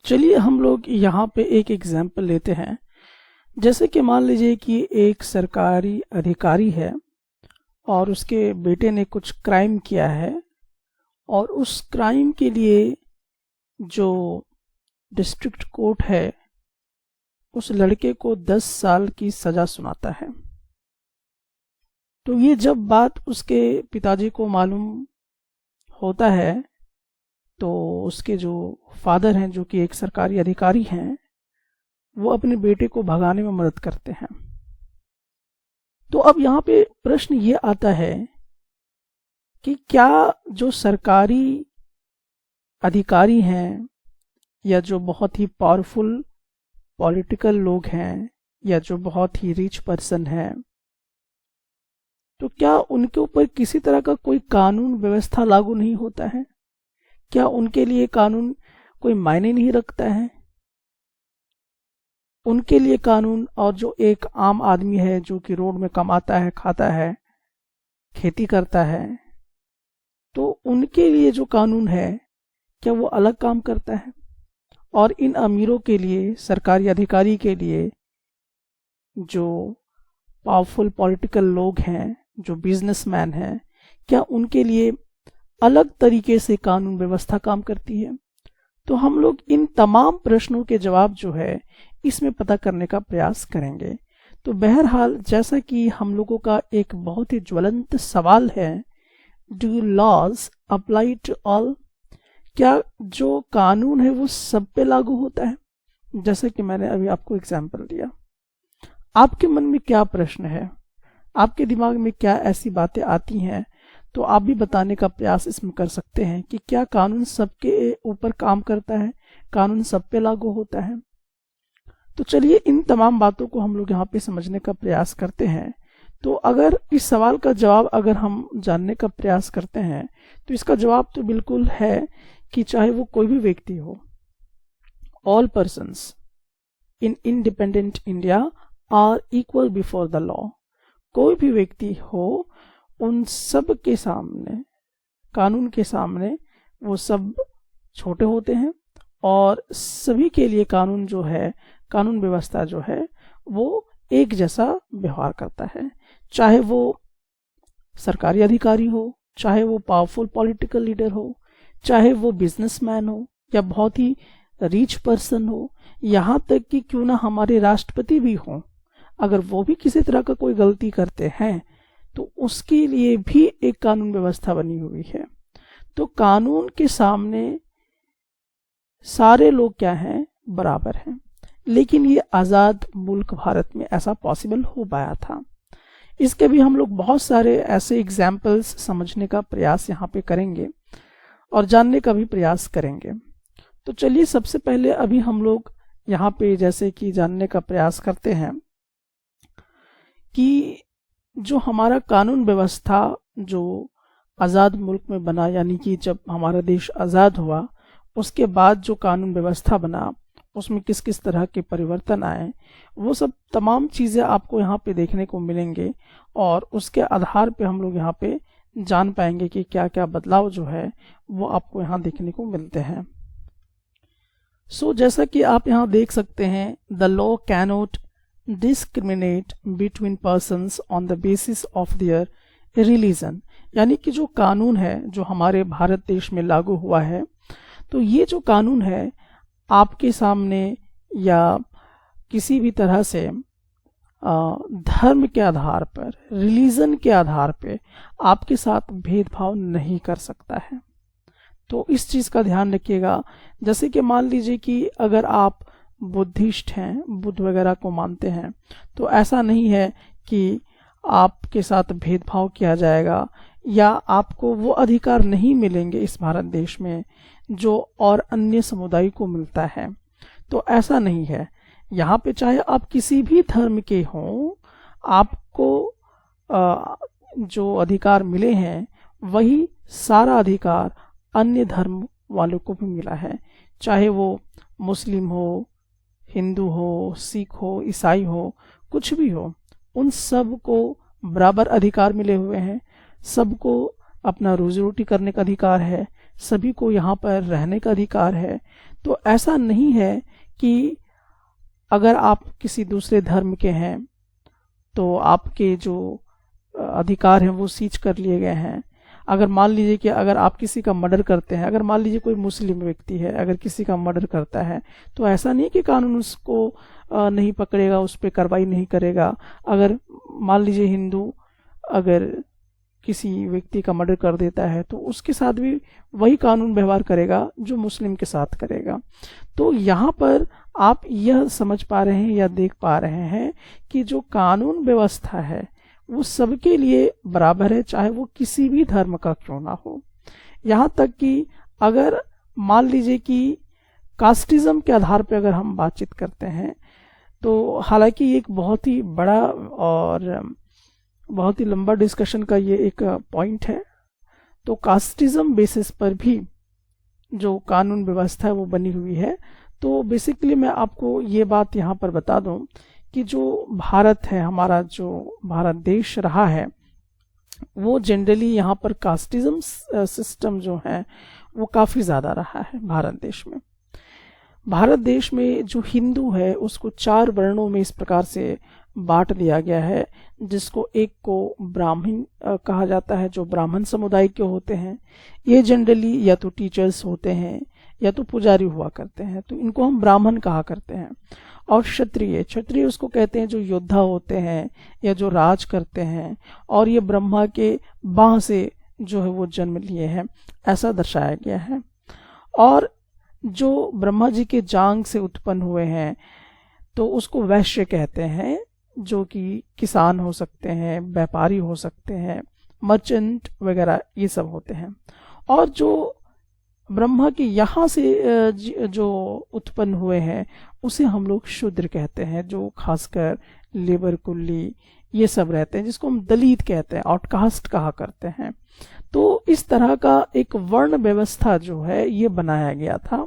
चलिए हम लोग यहाँ पे एक एग्जाम्पल लेते हैं। जैसे कि मान लीजिए कि एक सरकारी अधिकारी है और उसके बेटे ने कुछ क्राइम किया है और उस क्राइम के लिए जो डिस्ट्रिक्ट कोर्ट है उस लड़के को 10 साल की सजा सुनाता है। तो ये जब बात उसके पिताजी को मालूम होता है तो उसके जो फादर हैं, जो कि एक सरकारी अधिकारी हैं, वो अपने बेटे को भगाने में मदद करते हैं। तो अब यहाँ पे प्रश्न ये आता है कि क्या जो सरकारी अधिकारी हैं या जो बहुत ही पावरफुल पॉलिटिकल लोग हैं या जो बहुत ही रिच पर्सन हैं, तो क्या उनके ऊपर किसी तरह का कोई कानून व्यवस्था लागू नहीं होता है? क्या उनके लिए कानून कोई मायने नहीं रखता है? उनके लिए कानून और जो एक आम आदमी है जो कि रोड में कमाता है, खाता है, खेती करता है, तो उनके लिए जो कानून है क्या वो अलग काम करता है? और इन अमीरों के लिए, सरकारी अधिकारी के लिए, जो पावरफुल पॉलिटिकल लोग हैं, जो बिजनेसमैन हैं, क्या उनके लिए अलग तरीके से कानून व्यवस्था काम करती है? तो हम लोग इन तमाम प्रश्नों के जवाब जो है इसमें पता करने का प्रयास करेंगे। तो बहरहाल जैसा कि हम लोगों का एक बहुत ही ज्वलंत सवाल है, do laws apply to all? क्या जो कानून है वो सब पे लागू होता है? जैसे कि मैंने अभी आपको एग्जाम्पल दिया। आपके मन में क्या प्रश्न है, आपके दिमाग में क्या ऐसी बातें आती हैं, तो आप भी बताने का प्रयास इसमें कर सकते हैं कि क्या कानून सबके ऊपर काम करता है, कानून सब पे लागू होता है? तो चलिए इन तमाम बातों को हम लोग यहाँ पे समझने का प्रयास करते हैं। तो अगर इस सवाल का जवाब अगर हम जानने का प्रयास करते हैं तो इसका जवाब तो बिल्कुल है कि चाहे वो कोई भी व्यक्ति हो, all persons in independent India are equal before the law. कोई भी व्यक्ति हो, उन सब के सामने, कानून के सामने वो सब छोटे होते हैं और सभी के लिए कानून जो है, कानून व्यवस्था जो है वो एक जैसा व्यवहार करता है। चाहे वो सरकारी अधिकारी हो, चाहे वो पावरफुल पॉलिटिकल लीडर हो, चाहे वो बिजनेसमैन हो या बहुत ही रिच पर्सन हो, यहाँ तक कि क्यों ना हमारे राष्ट्रपति भी हों, अगर वो भी किसी तरह का कोई गलती करते हैं तो उसके लिए भी एक कानून व्यवस्था बनी हुई है। तो कानून के सामने सारे लोग क्या हैं, बराबर हैं। लेकिन ये आज़ाद मुल्क भारत में ऐसा पॉसिबल हो पाया था। इसके भी हम लोग बहुत सारे ऐसे एग्जाम्पल्स समझने का प्रयास यहाँ पे करेंगे और जानने का भी प्रयास करेंगे। तो चलिए सबसे पहले अभी हम लोग यहाँ पे जैसे कि जानने का प्रयास करते हैं कि जो हमारा कानून व्यवस्था जो आज़ाद मुल्क में बना, यानी कि जब हमारा देश आज़ाद हुआ उसके बाद जो कानून व्यवस्था बना उसमें किस किस तरह के परिवर्तन आए, वो सब तमाम चीज़ें आपको यहाँ पे देखने को मिलेंगे और उसके आधार पे हम लोग यहाँ पे जान पाएंगे कि क्या क्या बदलाव जो है वो आपको यहाँ देखने को मिलते हैं। सो जैसा कि आप यहाँ देख सकते हैं, the law cannot discriminate between persons on the basis of their religion. यानी कि जो कानून है जो हमारे भारत देश में लागू हुआ है, तो ये जो कानून है आपके सामने या किसी भी तरह से धर्म के आधार पर, रिलीजन के आधार पे आपके साथ भेदभाव नहीं कर सकता है। तो इस चीज़ का ध्यान रखिएगा। जैसे कि मान लीजिए कि अगर आप बुद्धिस्ट हैं, बुद्ध वगैरह को मानते हैं, तो ऐसा नहीं है कि आपके साथ भेदभाव किया जाएगा या आपको वो अधिकार नहीं मिलेंगे इस भारत देश में जो और अन्य समुदाय को मिलता है। तो ऐसा नहीं है। यहाँ पे चाहे आप किसी भी धर्म के हों, आपको जो अधिकार मिले हैं वही सारा अधिकार अन्य धर्म वालों को भी मिला है। चाहे वो मुस्लिम हो, हिंदू हो, सिख हो, ईसाई हो, कुछ भी हो, उन सब को बराबर अधिकार मिले हुए हैं। सबको अपना रोजी रोटी करने का अधिकार है, सभी को यहाँ पर रहने का अधिकार है। तो ऐसा नहीं है कि अगर आप किसी दूसरे धर्म के हैं तो आपके जो अधिकार हैं वो सीज कर लिए गए हैं। अगर मान लीजिए कि अगर आप किसी का मर्डर करते हैं, अगर मान लीजिए कोई मुस्लिम व्यक्ति है अगर किसी का मर्डर करता है, तो ऐसा नहीं कि कानून उसको नहीं पकड़ेगा, उस पर कार्रवाई नहीं करेगा। अगर मान लीजिए हिंदू अगर किसी व्यक्ति का मर्डर कर देता है तो उसके साथ भी वही कानून व्यवहार करेगा जो मुस्लिम के साथ करेगा। तो यहाँ पर आप यह समझ पा रहे हैं या देख पा रहे हैं कि जो कानून व्यवस्था है वो सबके लिए बराबर है, चाहे वो किसी भी धर्म का क्यों ना हो। यहाँ तक कि अगर मान लीजिए कि कास्टिज्म के आधार पर अगर हम बातचीत करते हैं, तो हालांकि एक बहुत ही बड़ा और बहुत ही लंबा डिस्कशन का ये एक पॉइंट है। तो कास्टिज्म बेसिस पर भी जो कानून व्यवस्था है वो बनी हुई है। तो बेसिकली मैं आपको ये बात यहाँ पर बता दूं कि जो भारत है, हमारा जो भारत देश रहा है, वो जनरली यहाँ पर कास्टिज्म सिस्टम जो है वो काफ़ी ज़्यादा रहा है भारत देश में। भारत देश में जो हिंदू है उसको 4 वर्णों में इस प्रकार से बांट दिया गया है, जिसको एक को ब्राह्मण कहा जाता है, जो ब्राह्मण समुदाय के होते हैं। ये जनरली या तो टीचर्स होते हैं या तो पुजारी हुआ करते हैं, तो इनको हम ब्राह्मण कहा करते हैं। और क्षत्रिय, क्षत्रिय उसको कहते हैं जो योद्धा होते हैं या जो राज करते हैं, और ये ब्रह्मा के बाह से जो है वो जन्म लिए हैं, ऐसा दर्शाया गया है। और जो ब्रह्मा जी के जांग से उत्पन्न हुए हैं तो उसको वैश्य कहते हैं, जो कि किसान हो सकते हैं, व्यापारी हो सकते हैं, मर्चेंट वगैरह ये सब होते हैं। और जो ब्रह्मा के यहाँ से जो उत्पन्न हुए हैं उसे हम लोग शूद्र कहते हैं, जो खासकर लेबर कुल्ली ये सब रहते हैं, जिसको हम दलित कहते हैं, आउटकास्ट कहा करते हैं। तो इस तरह का एक वर्ण व्यवस्था जो है ये बनाया गया था।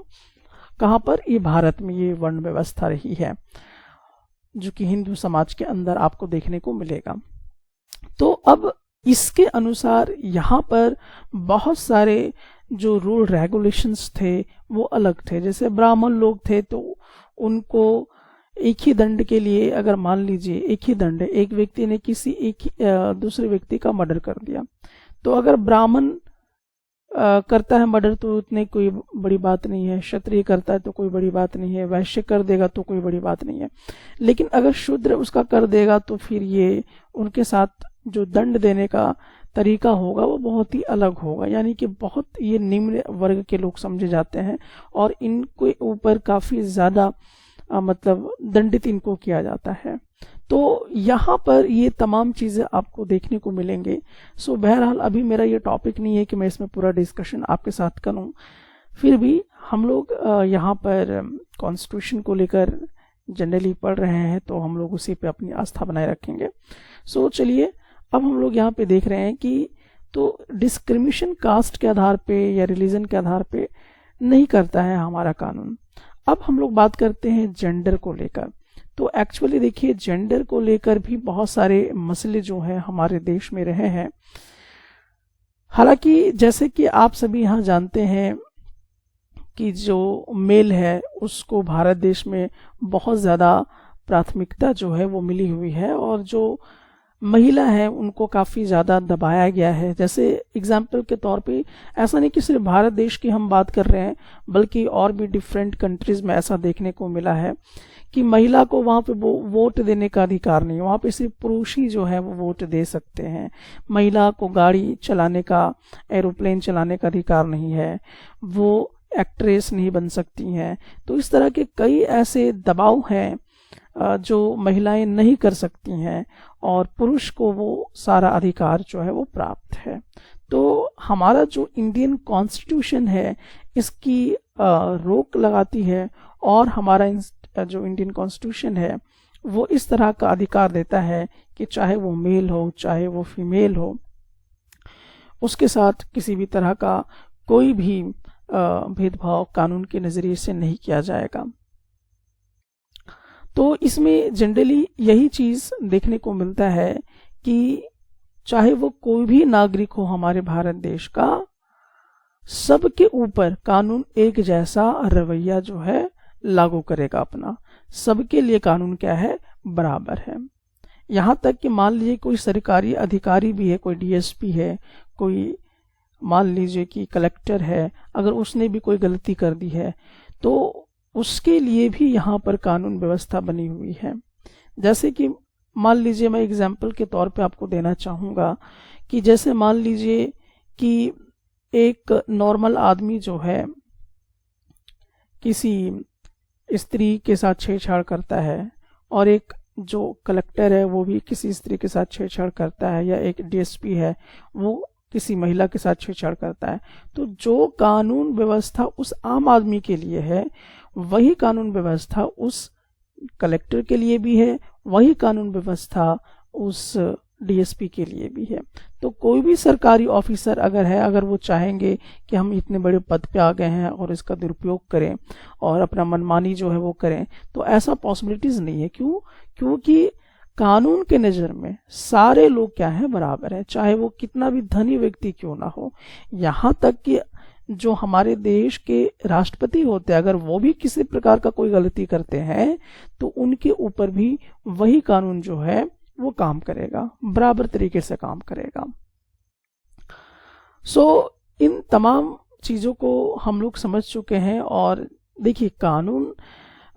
कहाँ पर? ये भारत में ये वर्ण व्यवस्था रही है, जो कि हिंदू समाज के अंदर आपको देखने को मिलेगा। तो अब इसके अनुसार यहाँ पर बहुत सारे जो रूल रेगुलेशंस थे वो अलग थे। जैसे ब्राह्मण लोग थे तो उनको एक ही दंड के लिए, अगर मान लीजिए एक ही दंड है, एक व्यक्ति ने किसी दूसरे व्यक्ति का मर्डर कर दिया, तो अगर ब्राह्मण करता है मर्डर तो उतनी कोई बड़ी बात नहीं है, क्षत्रिय करता है तो कोई बड़ी बात नहीं है, वैश्य कर देगा तो कोई बड़ी बात नहीं है। लेकिन अगर शूद्र उसका कर देगा तो फिर ये उनके साथ जो दंड देने का तरीका होगा वो बहुत ही अलग होगा, यानी कि बहुत ये निम्न वर्ग के लोग समझे जाते हैं और इनके ऊपर काफी ज्यादा मतलब दंडित इनको किया जाता है। तो यहाँ पर ये तमाम चीजें आपको देखने को मिलेंगे। सो बहरहाल अभी मेरा ये टॉपिक नहीं है कि मैं इसमें पूरा डिस्कशन आपके साथ करूं, फिर भी हम लोग यहाँ पर कॉन्स्टिट्यूशन को लेकर जनरली पढ़ रहे हैं तो हम लोग उसी पे अपनी आस्था बनाए रखेंगे। सो चलिए अब हम लोग यहाँ पे देख रहे हैं कि तो डिस्क्रिमिनेशन कास्ट के आधार पे या रिलीजन के आधार पे नहीं करता है हमारा कानून। अब हम लोग बात करते हैं जेंडर को लेकर। तो एक्चुअली देखिए जेंडर को लेकर भी बहुत सारे मसले जो हैं हमारे देश में रहे हैं। हालांकि जैसे कि आप सभी यहाँ जानते हैं कि जो मेल है उसको भारत देश में बहुत ज़्यादा प्राथमिकता जो है वो मिली हुई है, और जो महिला है उनको काफ़ी ज़्यादा दबाया गया है। जैसे एग्जाम्पल के तौर पे ऐसा नहीं कि सिर्फ भारत देश की हम बात कर रहे हैं, बल्कि और भी डिफरेंट कंट्रीज में ऐसा देखने को मिला है कि महिला को वहाँ पे वोट देने का अधिकार नहीं है। वहाँ पे सिर्फ पुरुष ही जो है वो वोट दे सकते हैं। महिला को गाड़ी चलाने का, एरोप्लेन चलाने का अधिकार नहीं है, वो एक्ट्रेस नहीं बन सकती हैं। तो इस तरह के कई ऐसे दबाव हैं जो महिलाएं नहीं कर सकती हैं, और पुरुष को वो सारा अधिकार जो है वो प्राप्त है। तो हमारा जो इंडियन कॉन्स्टिट्यूशन है इसकी रोक लगाती है, और हमारा जो इंडियन कॉन्स्टिट्यूशन है वो इस तरह का अधिकार देता है कि चाहे वो मेल हो चाहे वो फीमेल हो, उसके साथ किसी भी तरह का कोई भी भेदभाव कानून के नजरिए से नहीं किया जाएगा। तो इसमें जनरली यही चीज देखने को मिलता है कि चाहे वो कोई भी नागरिक हो हमारे भारत देश का, सबके ऊपर कानून एक जैसा रवैया जो है लागू करेगा अपना। सबके लिए कानून क्या है, बराबर है। यहां तक कि मान लीजिए कोई सरकारी अधिकारी भी है, कोई डीएसपी है, कोई मान लीजिए कि कलेक्टर है, अगर उसने भी कोई गलती कर दी है तो उसके लिए भी यहाँ पर कानून व्यवस्था बनी हुई है। जैसे कि मान लीजिए, मैं एग्जाम्पल के तौर पे आपको देना चाहूँगा कि जैसे मान लीजिए कि एक नॉर्मल आदमी जो है किसी स्त्री के साथ छेड़छाड़ करता है, और एक जो कलेक्टर है वो भी किसी स्त्री के साथ छेड़छाड़ करता है, या एक डीएसपी है वो किसी महिला के साथ छेड़छाड़ करता है, तो जो कानून व्यवस्था उस आम आदमी के लिए है वही कानून व्यवस्था उस कलेक्टर के लिए भी है, वही कानून व्यवस्था उस डीएसपी के लिए भी है। तो कोई भी सरकारी ऑफिसर अगर है, अगर वो चाहेंगे कि हम इतने बड़े पद पे आ गए हैं और इसका दुरुपयोग करें और अपना मनमानी जो है वो करें, तो ऐसा पॉसिबिलिटीज नहीं है। क्यों? क्योंकि कानून के नजर में सारे लोग क्या है, बराबर है, चाहे वो कितना भी धनी व्यक्ति क्यों ना हो। यहाँ तक कि जो हमारे देश के राष्ट्रपति होते हैं, अगर वो भी किसी प्रकार का कोई गलती करते हैं तो उनके ऊपर भी वही कानून जो है वो काम करेगा, बराबर तरीके से काम करेगा। इन तमाम चीजों को हम लोग समझ चुके हैं। और देखिए, कानून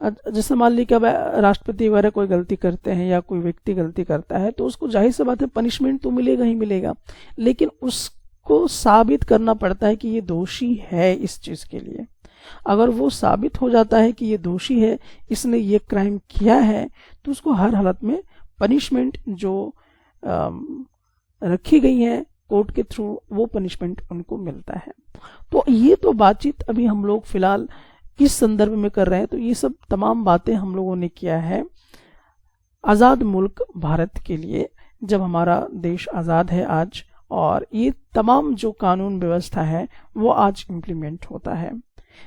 जैसे मान लीजिए कि अब राष्ट्रपति वगैरह कोई गलती करते हैं या कोई व्यक्ति गलती करता है तो उसको जाहिर सी बात है पनिशमेंट तो मिलेगा ही मिलेगा, लेकिन उसको साबित करना पड़ता है कि ये दोषी है इस चीज के लिए। अगर वो साबित हो जाता है कि ये दोषी है, इसने ये क्राइम किया है, तो उसको हर हालत में पनिशमेंट जो रखी गई है कोर्ट के थ्रू, वो पनिशमेंट उनको मिलता है। तो ये तो बातचीत अभी हम लोग फिलहाल किस संदर्भ में कर रहे हैं, तो ये सब तमाम बातें हम लोगों ने किया है आजाद मुल्क भारत के लिए, जब हमारा देश आजाद है आज, और ये तमाम जो कानून व्यवस्था है वो आज इम्प्लीमेंट होता है।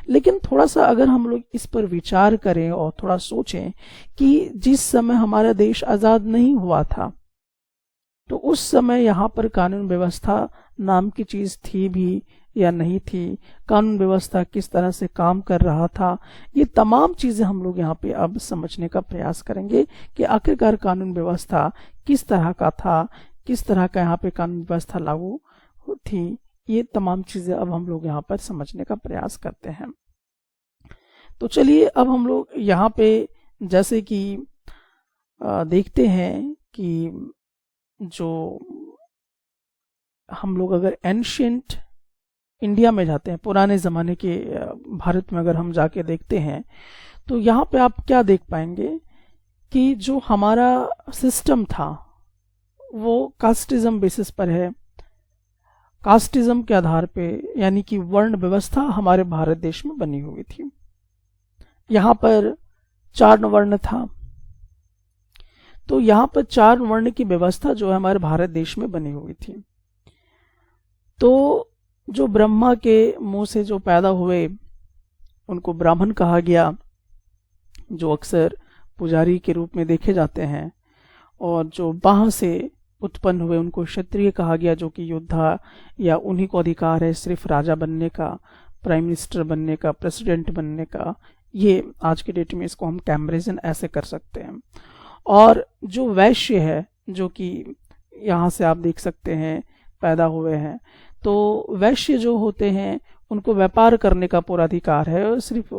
लेकिन थोड़ा सा अगर हम लोग इस पर विचार करें और थोड़ा सोचें कि जिस समय हमारा देश आजाद नहीं हुआ था तो उस समय यहाँ पर कानून व्यवस्था नाम की चीज थी भी या नहीं थी, कानून व्यवस्था किस तरह से काम कर रहा था, ये तमाम चीजें हम लोग यहाँ पे अब समझने का प्रयास करेंगे कि आखिरकार कानून व्यवस्था किस तरह का था, किस तरह का यहाँ पे कानून व्यवस्था लागू थी। ये तमाम चीजें अब हम लोग यहाँ पर समझने का प्रयास करते हैं। तो चलिए अब हम लोग यहाँ पे जैसे कि देखते हैं कि जो हम लोग अगर एंशिएंट इंडिया में जाते हैं, पुराने जमाने के भारत में अगर हम जाके देखते हैं, तो यहाँ पे आप क्या देख पाएंगे कि जो हमारा सिस्टम था वो कास्टिज्म बेसिस पर है। कास्टिज्म के आधार पे, यानी कि वर्ण व्यवस्था हमारे भारत देश में बनी हुई थी। यहाँ पर 4 वर्ण था, तो यहाँ पर 4 वर्ण की व्यवस्था जो है हमारे भारत देश में बनी हुई थी। तो जो ब्रह्मा के मुंह से जो पैदा हुए उनको ब्राह्मण कहा गया, जो अक्सर पुजारी के रूप में देखे जाते हैं, और जो बाह से उत्पन्न हुए उनको क्षत्रिय कहा गया, जो कि योद्धा, या उन्हीं को अधिकार है सिर्फ राजा बनने का, प्राइम मिनिस्टर बनने का, प्रेसिडेंट बनने का। ये आज के डेट में इसको हम कंपैरिजन ऐसे कर सकते हैं। और जो वैश्य है, जो कि यहाँ से आप देख सकते हैं पैदा हुए हैं, तो वैश्य जो होते हैं उनको व्यापार करने का पूरा अधिकार है, और सिर्फ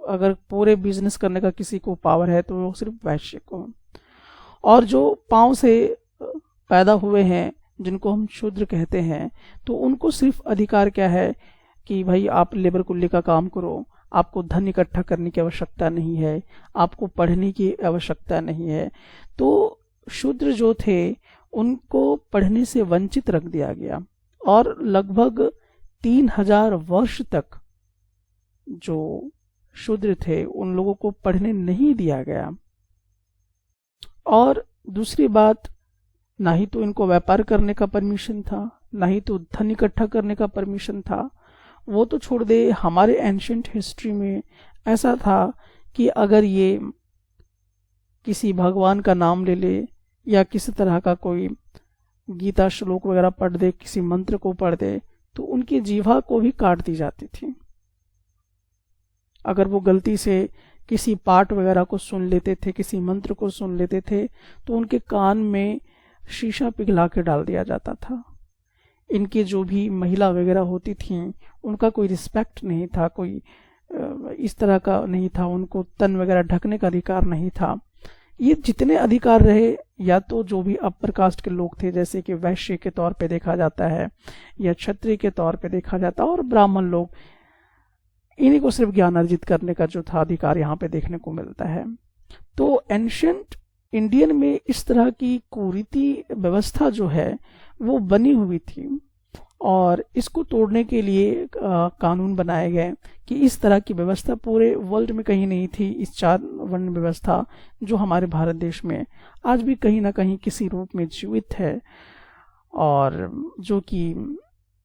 अगर पूरे बिजनेस करने का किसी को पावर है तो वो सिर्फ वैश्य को। और जो पांव से पैदा हुए हैं जिनको हम शूद्र कहते हैं, तो उनको सिर्फ अधिकार क्या है कि भाई आप लेबर कुल्ली का काम करो, आपको धन इकट्ठा करने की आवश्यकता नहीं है, आपको पढ़ने की आवश्यकता नहीं है। तो शूद्र जो थे उनको पढ़ने से वंचित रख दिया गया, और लगभग 3000 वर्ष तक जो शूद्र थे उन लोगों को पढ़ने नहीं दिया गया। और दूसरी बात, ना ही तो इनको व्यापार करने का परमिशन था, ना ही तो धन इकट्ठा करने का परमिशन था। वो तो छोड़ दे, हमारे एंशिएंट हिस्ट्री में ऐसा था कि अगर ये किसी भगवान का नाम ले ले या किसी तरह का कोई गीता श्लोक वगैरह पढ़ दे, किसी मंत्र को पढ़ दे, तो उनकी जीवा को भी काट दी जाती थी। अगर वो गलती से किसी पाठ वगैरह को सुन लेते थे, किसी मंत्र को सुन लेते थे, तो उनके कान में शीशा पिघला के डाल दिया जाता था। इनके जो भी महिला वगैरह होती थीं, उनका कोई रिस्पेक्ट नहीं था, कोई इस तरह का नहीं था, उनको तन वगैरह ढकने का अधिकार नहीं था। ये जितने अधिकार रहे, या तो जो भी अपर कास्ट के लोग थे, जैसे कि वैश्य के तौर पे देखा जाता है या क्षत्रिय के तौर पे देखा जाता है, और ब्राह्मण लोग, इन्हीं को सिर्फ ज्ञान अर्जित करने का जो था अधिकार यहाँ पे देखने को मिलता है। तो एंशियंट इंडियन में इस तरह की कुरीति व्यवस्था जो है वो बनी हुई थी, और इसको तोड़ने के लिए कानून बनाए गए कि इस तरह की व्यवस्था पूरे वर्ल्ड में कहीं नहीं थी। इस 4 वर्ण व्यवस्था जो हमारे भारत देश में आज भी कहीं ना कहीं किसी रूप में जीवित है, और जो कि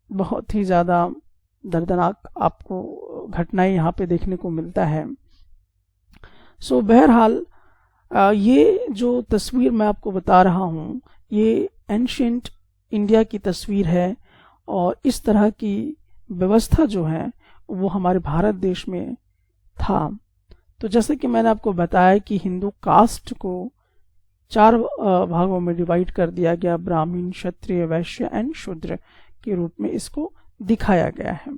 बहुत ही ज़्यादा दर्दनाक आपको घटनाएं यहाँ पे देखने को मिलता है। सो बहरहाल ये जो तस्वीर मैं आपको बता रहा हूँ, ये एंशिएंट इंडिया की तस्वीर है, और इस तरह की व्यवस्था जो है वो हमारे भारत देश में था। तो जैसे कि मैंने आपको बताया कि हिंदू कास्ट को 4 भागों में डिवाइड कर दिया गया, ब्राह्मण, क्षत्रिय, वैश्य एंड शूद्र के रूप में इसको दिखाया गया है।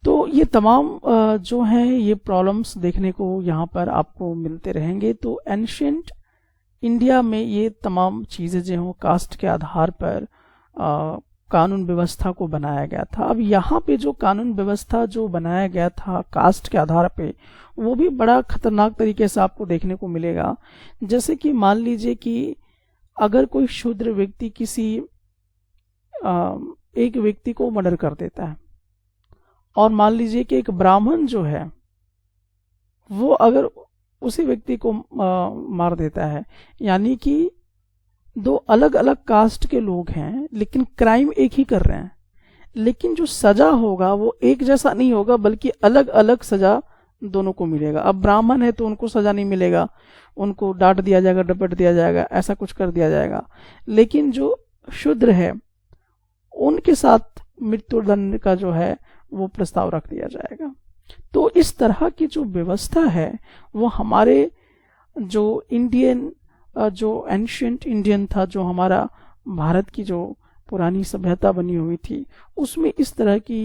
तो ये तमाम जो हैं ये प्रॉब्लम्स देखने को यहाँ पर आपको मिलते रहेंगे। तो एंशिएंट इंडिया में ये तमाम चीज़ें जो हैं कास्ट के आधार पर कानून व्यवस्था को बनाया गया था। अब यहाँ पे जो कानून व्यवस्था जो बनाया गया था कास्ट के आधार पे, वो भी बड़ा खतरनाक तरीके से आपको देखने को मिलेगा। जैसे कि मान लीजिए कि अगर कोई शूद्र व्यक्ति किसी एक व्यक्ति को मर्डर कर देता है, और मान लीजिए कि एक ब्राह्मण जो है वो अगर उसी व्यक्ति को मार देता है, यानी कि 2 अलग अलग कास्ट के लोग हैं लेकिन क्राइम एक ही कर रहे हैं, लेकिन जो सजा होगा वो एक जैसा नहीं होगा, बल्कि अलग अलग सजा दोनों को मिलेगा। अब ब्राह्मण है तो उनको सजा नहीं मिलेगा, उनको डांट दिया जाएगा, डपट दिया जाएगा, ऐसा कुछ कर दिया जाएगा। लेकिन जो शूद्र है उनके साथ मृत्युदंड का जो है वो प्रस्ताव रख दिया जाएगा। तो इस तरह की जो व्यवस्था है वो हमारे जो इंडियन जो एंशिएंट इंडियन था, जो हमारा भारत की जो पुरानी सभ्यता बनी हुई थी, उसमें इस तरह की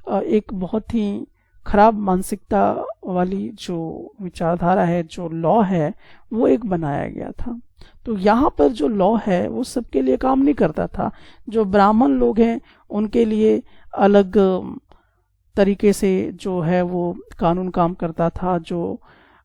एक बहुत ही खराब मानसिकता वाली जो विचारधारा है, जो लॉ है, वो एक बनाया गया था। तो यहाँ पर जो लॉ है वो सबके लिए काम नहीं करता था। जो ब्राह्मण लोग हैं उनके लिए अलग तरीके से जो है वो कानून काम करता था, जो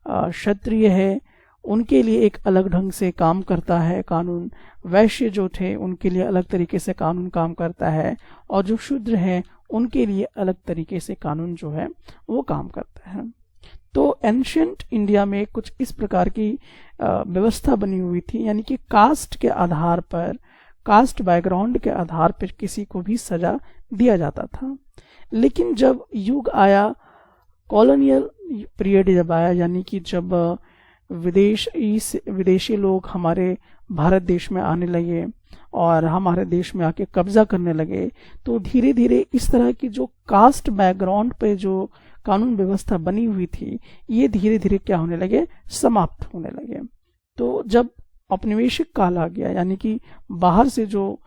क्षत्रिय है उनके लिए एक अलग ढंग से काम करता है कानून, वैश्य जो थे उनके लिए अलग तरीके से कानून काम करता है, और जो शूद्र हैं उनके लिए अलग तरीके से कानून जो है वो काम करता है। तो एंशिएंट इंडिया में कुछ इस प्रकार की व्यवस्था बनी हुई थी, यानी कि कास्ट के आधार पर, कास्ट बैकग्राउंड के आधार पर किसी को भी सजा दिया जाता था। लेकिन जब युग आया, कॉलोनियल पीरियड जब आया, यानी कि जब विदेशी लोग हमारे भारत देश में आने लगे और हमारे देश में आके कब्जा करने लगे, तो धीरे धीरे इस तरह की जो कास्ट बैकग्राउंड पे जो कानून व्यवस्था बनी हुई थी, ये धीरे धीरे क्या होने लगे, समाप्त होने लगे। तो जब औपनिवेशिक काल आ गया, यानी कि बाहर से जो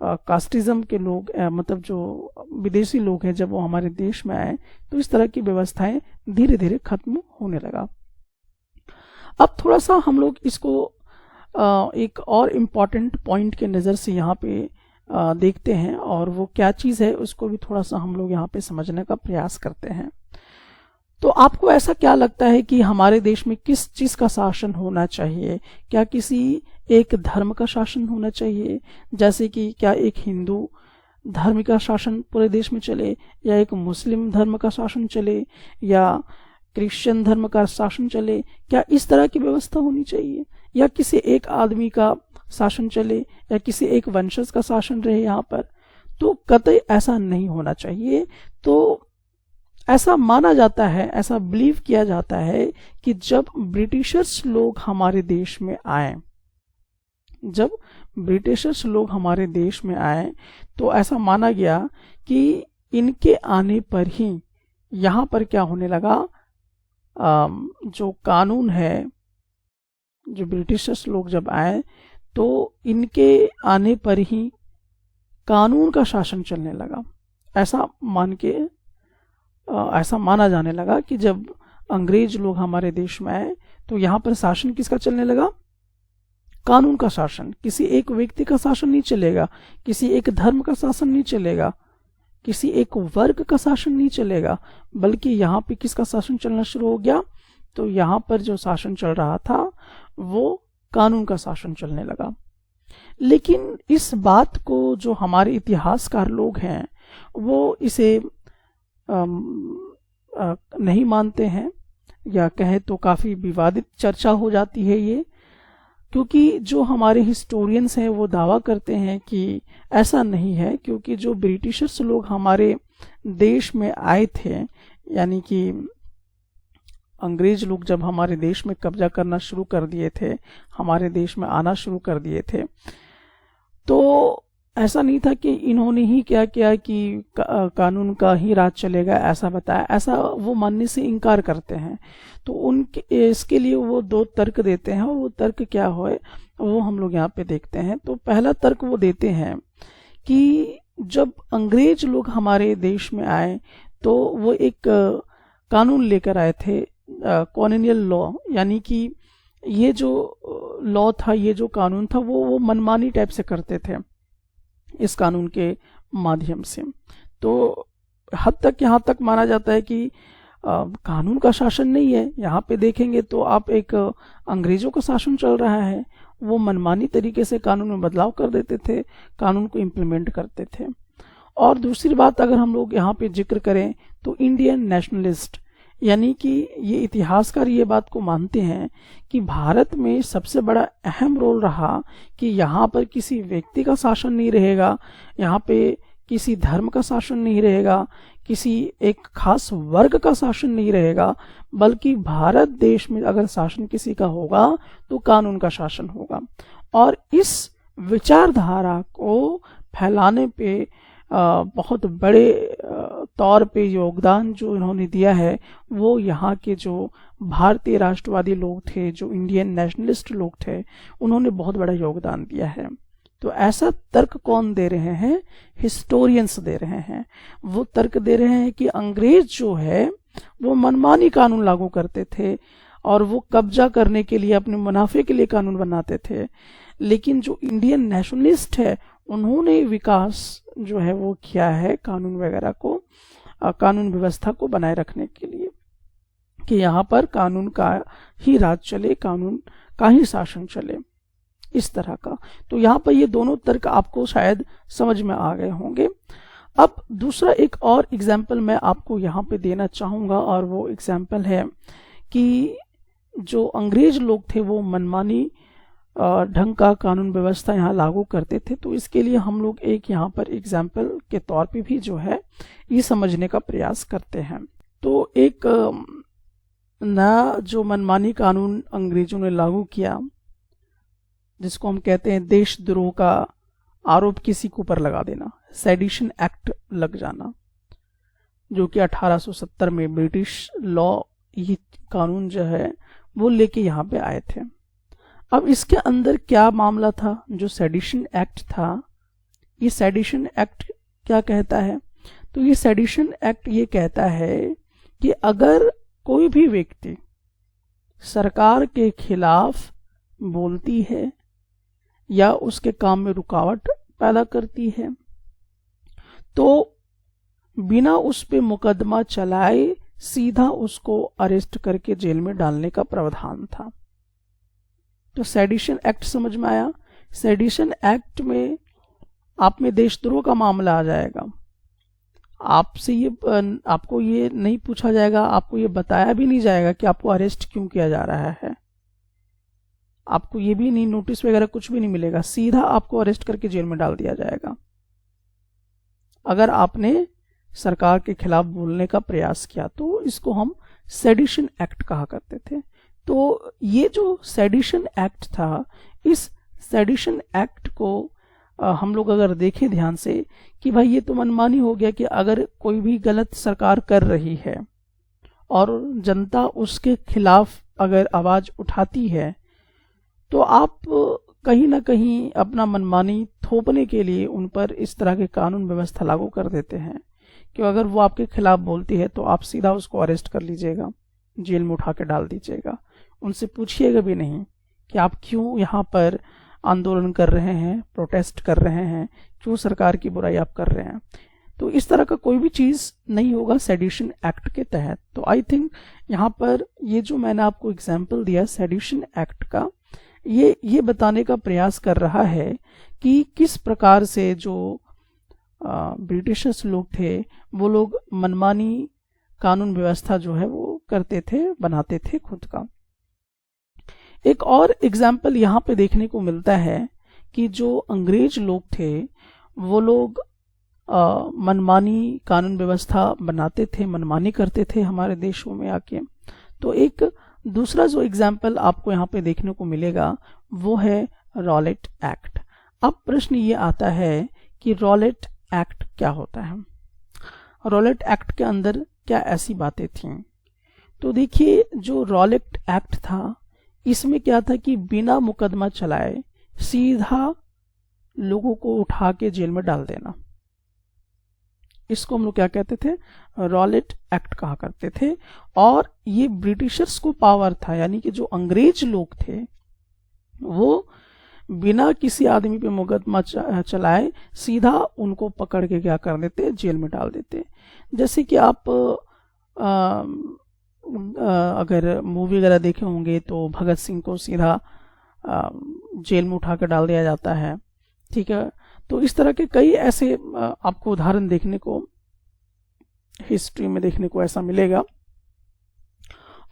कास्टिज्म के लोग मतलब जो विदेशी लोग हैं, जब वो हमारे देश में आए, तो इस तरह की व्यवस्थाएं धीरे धीरे खत्म होने लगा। अब थोड़ा सा हम लोग इसको एक और इम्पॉर्टेंट पॉइंट के नज़र से यहाँ पे देखते हैं, और वो क्या चीज़ है उसको भी थोड़ा सा हम लोग यहाँ पे समझने का प्रयास करते हैं। तो आपको ऐसा क्या लगता है कि हमारे देश में किस चीज़ का शासन होना चाहिए? क्या किसी एक धर्म का शासन होना चाहिए, जैसे कि क्या एक हिंदू धर्म का शासन पूरे देश में चले, या एक मुस्लिम धर्म का शासन चले, या क्रिश्चियन धर्म का शासन चले? क्या इस तरह की व्यवस्था होनी चाहिए, या किसी एक आदमी का शासन चले, या किसी एक वंशज का शासन रहे यहाँ पर? तो कतई ऐसा नहीं होना चाहिए। तो ऐसा माना जाता है, ऐसा बिलीव किया जाता है कि जब ब्रिटिशर्स लोग हमारे देश में आए, जब ब्रिटिशर्स लोग हमारे देश में आए तो ऐसा माना गया कि इनके आने पर ही यहाँ पर क्या होने लगा, जो कानून है, जो ब्रिटिशर्स लोग जब आए तो इनके आने पर ही कानून का शासन चलने लगा। ऐसा माना जाने लगा कि जब अंग्रेज लोग हमारे देश में आए तो यहाँ पर शासन किसका चलने लगा, कानून का शासन। किसी एक व्यक्ति का शासन नहीं चलेगा, किसी एक धर्म का शासन नहीं चलेगा, किसी एक वर्ग का शासन नहीं चलेगा, बल्कि यहाँ पे किसका शासन चलना शुरू हो गया, तो यहाँ पर जो शासन चल रहा था वो कानून का शासन चलने लगा। लेकिन इस बात को जो हमारे इतिहासकार लोग हैं वो इसे नहीं मानते हैं, या कहें तो काफी विवादित चर्चा हो जाती है ये, क्योंकि जो हमारे हिस्टोरियंस हैं वो दावा करते हैं कि ऐसा नहीं है, क्योंकि जो ब्रिटिशर्स लोग हमारे देश में आए थे, यानी कि अंग्रेज लोग जब हमारे देश में कब्जा करना शुरू कर दिए थे, हमारे देश में आना शुरू कर दिए थे, तो ऐसा नहीं था कि इन्होंने ही क्या किया कि कानून का ही राज चलेगा, ऐसा बताया, ऐसा वो मानने से इनकार करते हैं। तो उनके इसके लिए वो दो तर्क देते हैं, और वो तर्क क्या हो वो हम लोग यहाँ पे देखते हैं। तो पहला तर्क वो देते हैं कि जब अंग्रेज लोग हमारे देश में आए तो वो एक कानून लेकर आए थे, कॉलोनियल लॉ, यानी कि ये जो लॉ था, ये जो कानून था वो मनमानी टाइप से करते थे इस कानून के माध्यम से। तो हद तक यहाँ तक माना जाता है कि कानून का शासन नहीं है, यहाँ पे देखेंगे तो आप एक अंग्रेजों का शासन चल रहा है, वो मनमानी तरीके से कानून में बदलाव कर देते थे, कानून को इम्प्लीमेंट करते थे। और दूसरी बात अगर हम लोग यहाँ पे जिक्र करें तो इंडियन नेशनलिस्ट, यानी कि ये इतिहासकार ये बात को मानते हैं कि भारत में सबसे बड़ा अहम रोल रहा कि यहाँ पर किसी व्यक्ति का शासन नहीं रहेगा, यहाँ पे किसी धर्म का शासन नहीं रहेगा, किसी एक खास वर्ग का शासन नहीं रहेगा, बल्कि भारत देश में अगर शासन किसी का होगा तो कानून का शासन होगा। और इस विचारधारा को फैलाने पे बहुत बड़े तौर पे योगदान जो इन्होंने दिया है वो यहाँ के जो भारतीय राष्ट्रवादी लोग थे, जो इंडियन नेशनलिस्ट लोग थे, उन्होंने बहुत बड़ा योगदान दिया है। तो ऐसा तर्क कौन दे रहे हैं, हिस्टोरियंस दे रहे हैं। वो तर्क दे रहे हैं कि अंग्रेज जो है वो मनमानी कानून लागू करते थे और वो कब्जा करने के लिए, अपने मुनाफे के लिए कानून बनाते थे, लेकिन जो इंडियन नेशनलिस्ट है उन्होंने विकास जो है वो किया है कानून वगैरह को, कानून व्यवस्था को बनाए रखने के लिए, कि यहाँ पर कानून का ही राज चले, कानून का ही शासन चले, इस तरह का। तो यहाँ पर ये दोनों तर्क आपको शायद समझ में आ गए होंगे। अब दूसरा एक और एग्जाम्पल मैं आपको यहाँ पे देना चाहूंगा, और वो एग्जाम्पल है कि जो अंग्रेज लोग थे वो मनमानी ढंग का कानून व्यवस्था यहाँ लागू करते थे। तो इसके लिए हम लोग एक यहाँ पर एग्जाम्पल के तौर पे भी जो है ये समझने का प्रयास करते हैं। तो एक नया जो मनमानी कानून अंग्रेजों ने लागू किया, जिसको हम कहते हैं देशद्रोह का आरोप किसी के ऊपर लगा देना, सेडिशन एक्ट लग जाना, जो कि 1870 में ब्रिटिश लॉ ये कानून जो है वो लेके यहाँ पे आए थे। अब इसके अंदर क्या मामला था, जो सेडिशन एक्ट था, ये सेडिशन एक्ट क्या कहता है? तो ये सेडिशन एक्ट ये कहता है कि अगर कोई भी व्यक्ति सरकार के खिलाफ बोलती है या उसके काम में रुकावट पैदा करती है तो बिना उस पे मुकदमा चलाए सीधा उसको अरेस्ट करके जेल में डालने का प्रावधान था। तो सेडिशन एक्ट समझ में आया। सेडिशन एक्ट में आप में देशद्रोह का मामला आ जाएगा, आपसे ये आपको ये नहीं पूछा जाएगा, आपको ये बताया भी नहीं जाएगा कि आपको अरेस्ट क्यों किया जा रहा है, आपको ये भी नहीं, नोटिस वगैरह कुछ भी नहीं मिलेगा, सीधा आपको अरेस्ट करके जेल में डाल दिया जाएगा अगर आपने सरकार के खिलाफ बोलने का प्रयास किया। तो इसको हम सेडिशन एक्ट कहा करते थे। तो ये जो सेडिशन एक्ट था, इस सेडिशन एक्ट को हम लोग अगर देखें ध्यान से कि भाई ये तो मनमानी हो गया कि अगर कोई भी गलत सरकार कर रही है और जनता उसके खिलाफ अगर आवाज उठाती है तो आप कहीं ना कहीं अपना मनमानी थोपने के लिए उन पर इस तरह के कानून व्यवस्था लागू कर देते हैं कि अगर वो आपके खिलाफ बोलती है तो आप सीधा उसको अरेस्ट कर लीजिएगा, जेल में उठा के डाल दीजिएगा, उनसे पूछिएगा भी नहीं कि आप क्यों यहाँ पर आंदोलन कर रहे हैं, प्रोटेस्ट कर रहे हैं, क्यों सरकार की बुराई आप कर रहे हैं। तो इस तरह का कोई भी चीज नहीं होगा सेडिशन एक्ट के तहत। तो आई थिंक यहाँ पर ये जो मैंने आपको एग्जाम्पल दिया सेडिशन एक्ट का, ये बताने का प्रयास कर रहा है कि किस प्रकार से जो ब्रिटिशर्स लोग थे वो लोग मनमानी कानून व्यवस्था जो है वो करते थे, बनाते थे खुद का। एक और एग्जाम्पल यहाँ पे देखने को मिलता है कि जो अंग्रेज लोग थे वो लोग मनमानी कानून व्यवस्था बनाते थे, मनमानी करते थे हमारे देशों में आके। तो एक दूसरा जो एग्जाम्पल आपको यहाँ पे देखने को मिलेगा वो है रॉलेट एक्ट। अब प्रश्न ये आता है कि रॉलेट एक्ट क्या होता है, रॉलेट एक्ट के अंदर क्या ऐसी बातें थीं। तो देखिए जो रॉलेट एक्ट था इसमें क्या था कि बिना मुकदमा चलाए सीधा लोगों को उठा के जेल में डाल देना, इसको हम लोग क्या कहते थे, रॉलेट एक्ट कहा करते थे। और ये ब्रिटिशर्स को पावर था, यानी कि जो अंग्रेज लोग थे वो बिना किसी आदमी पे मुकदमा चलाए सीधा उनको पकड़ के क्या कर देते, जेल में डाल देते। जैसे कि आप अगर मूवी वगैरह देखे होंगे तो भगत सिंह को सीधा जेल में उठा कर डाल दिया जाता है, ठीक है। तो इस तरह के कई ऐसे आपको उदाहरण देखने को हिस्ट्री में देखने को ऐसा मिलेगा।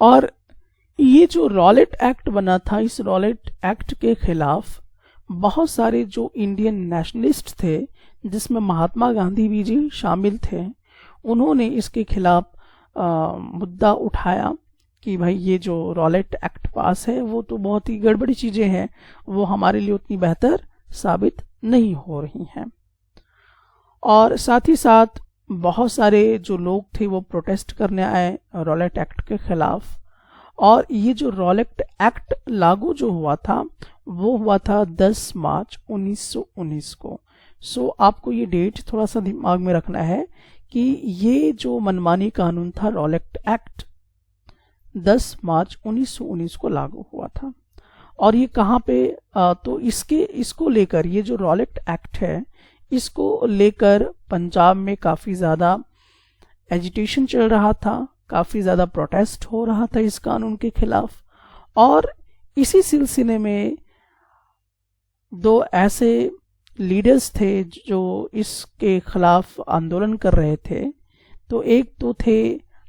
और ये जो रॉलेट एक्ट बना था, इस रॉलेट एक्ट के खिलाफ बहुत सारे जो इंडियन नेशनलिस्ट थे जिसमें महात्मा गांधी भी जी शामिल थे, उन्होंने इसके खिलाफ मुद्दा उठाया कि भाई ये जो रॉलेट एक्ट पास है वो तो बहुत ही गड़बड़ी चीजें हैं, वो हमारे लिए उतनी बेहतर साबित नहीं हो रही हैं। और साथ ही साथ बहुत सारे जो लोग थे वो प्रोटेस्ट करने आए रॉलेट एक्ट के खिलाफ। और ये जो रॉलेट एक्ट लागू जो हुआ था वो हुआ था 10 मार्च 1919 को। सो आपको ये डेट थोड़ा सा दिमाग में रखना है कि ये जो मनमानी कानून था रॉलेट एक्ट 10 मार्च 1919 को लागू हुआ था। और ये कहाँ पे तो इसको लेकर ये जो रॉलेट एक्ट है इसको लेकर पंजाब में काफी ज्यादा एजिटेशन चल रहा था, काफी ज्यादा प्रोटेस्ट हो रहा था इस कानून के खिलाफ। और इसी सिलसिले में दो ऐसे लीडर्स थे जो इसके खिलाफ आंदोलन कर रहे थे। तो एक तो थे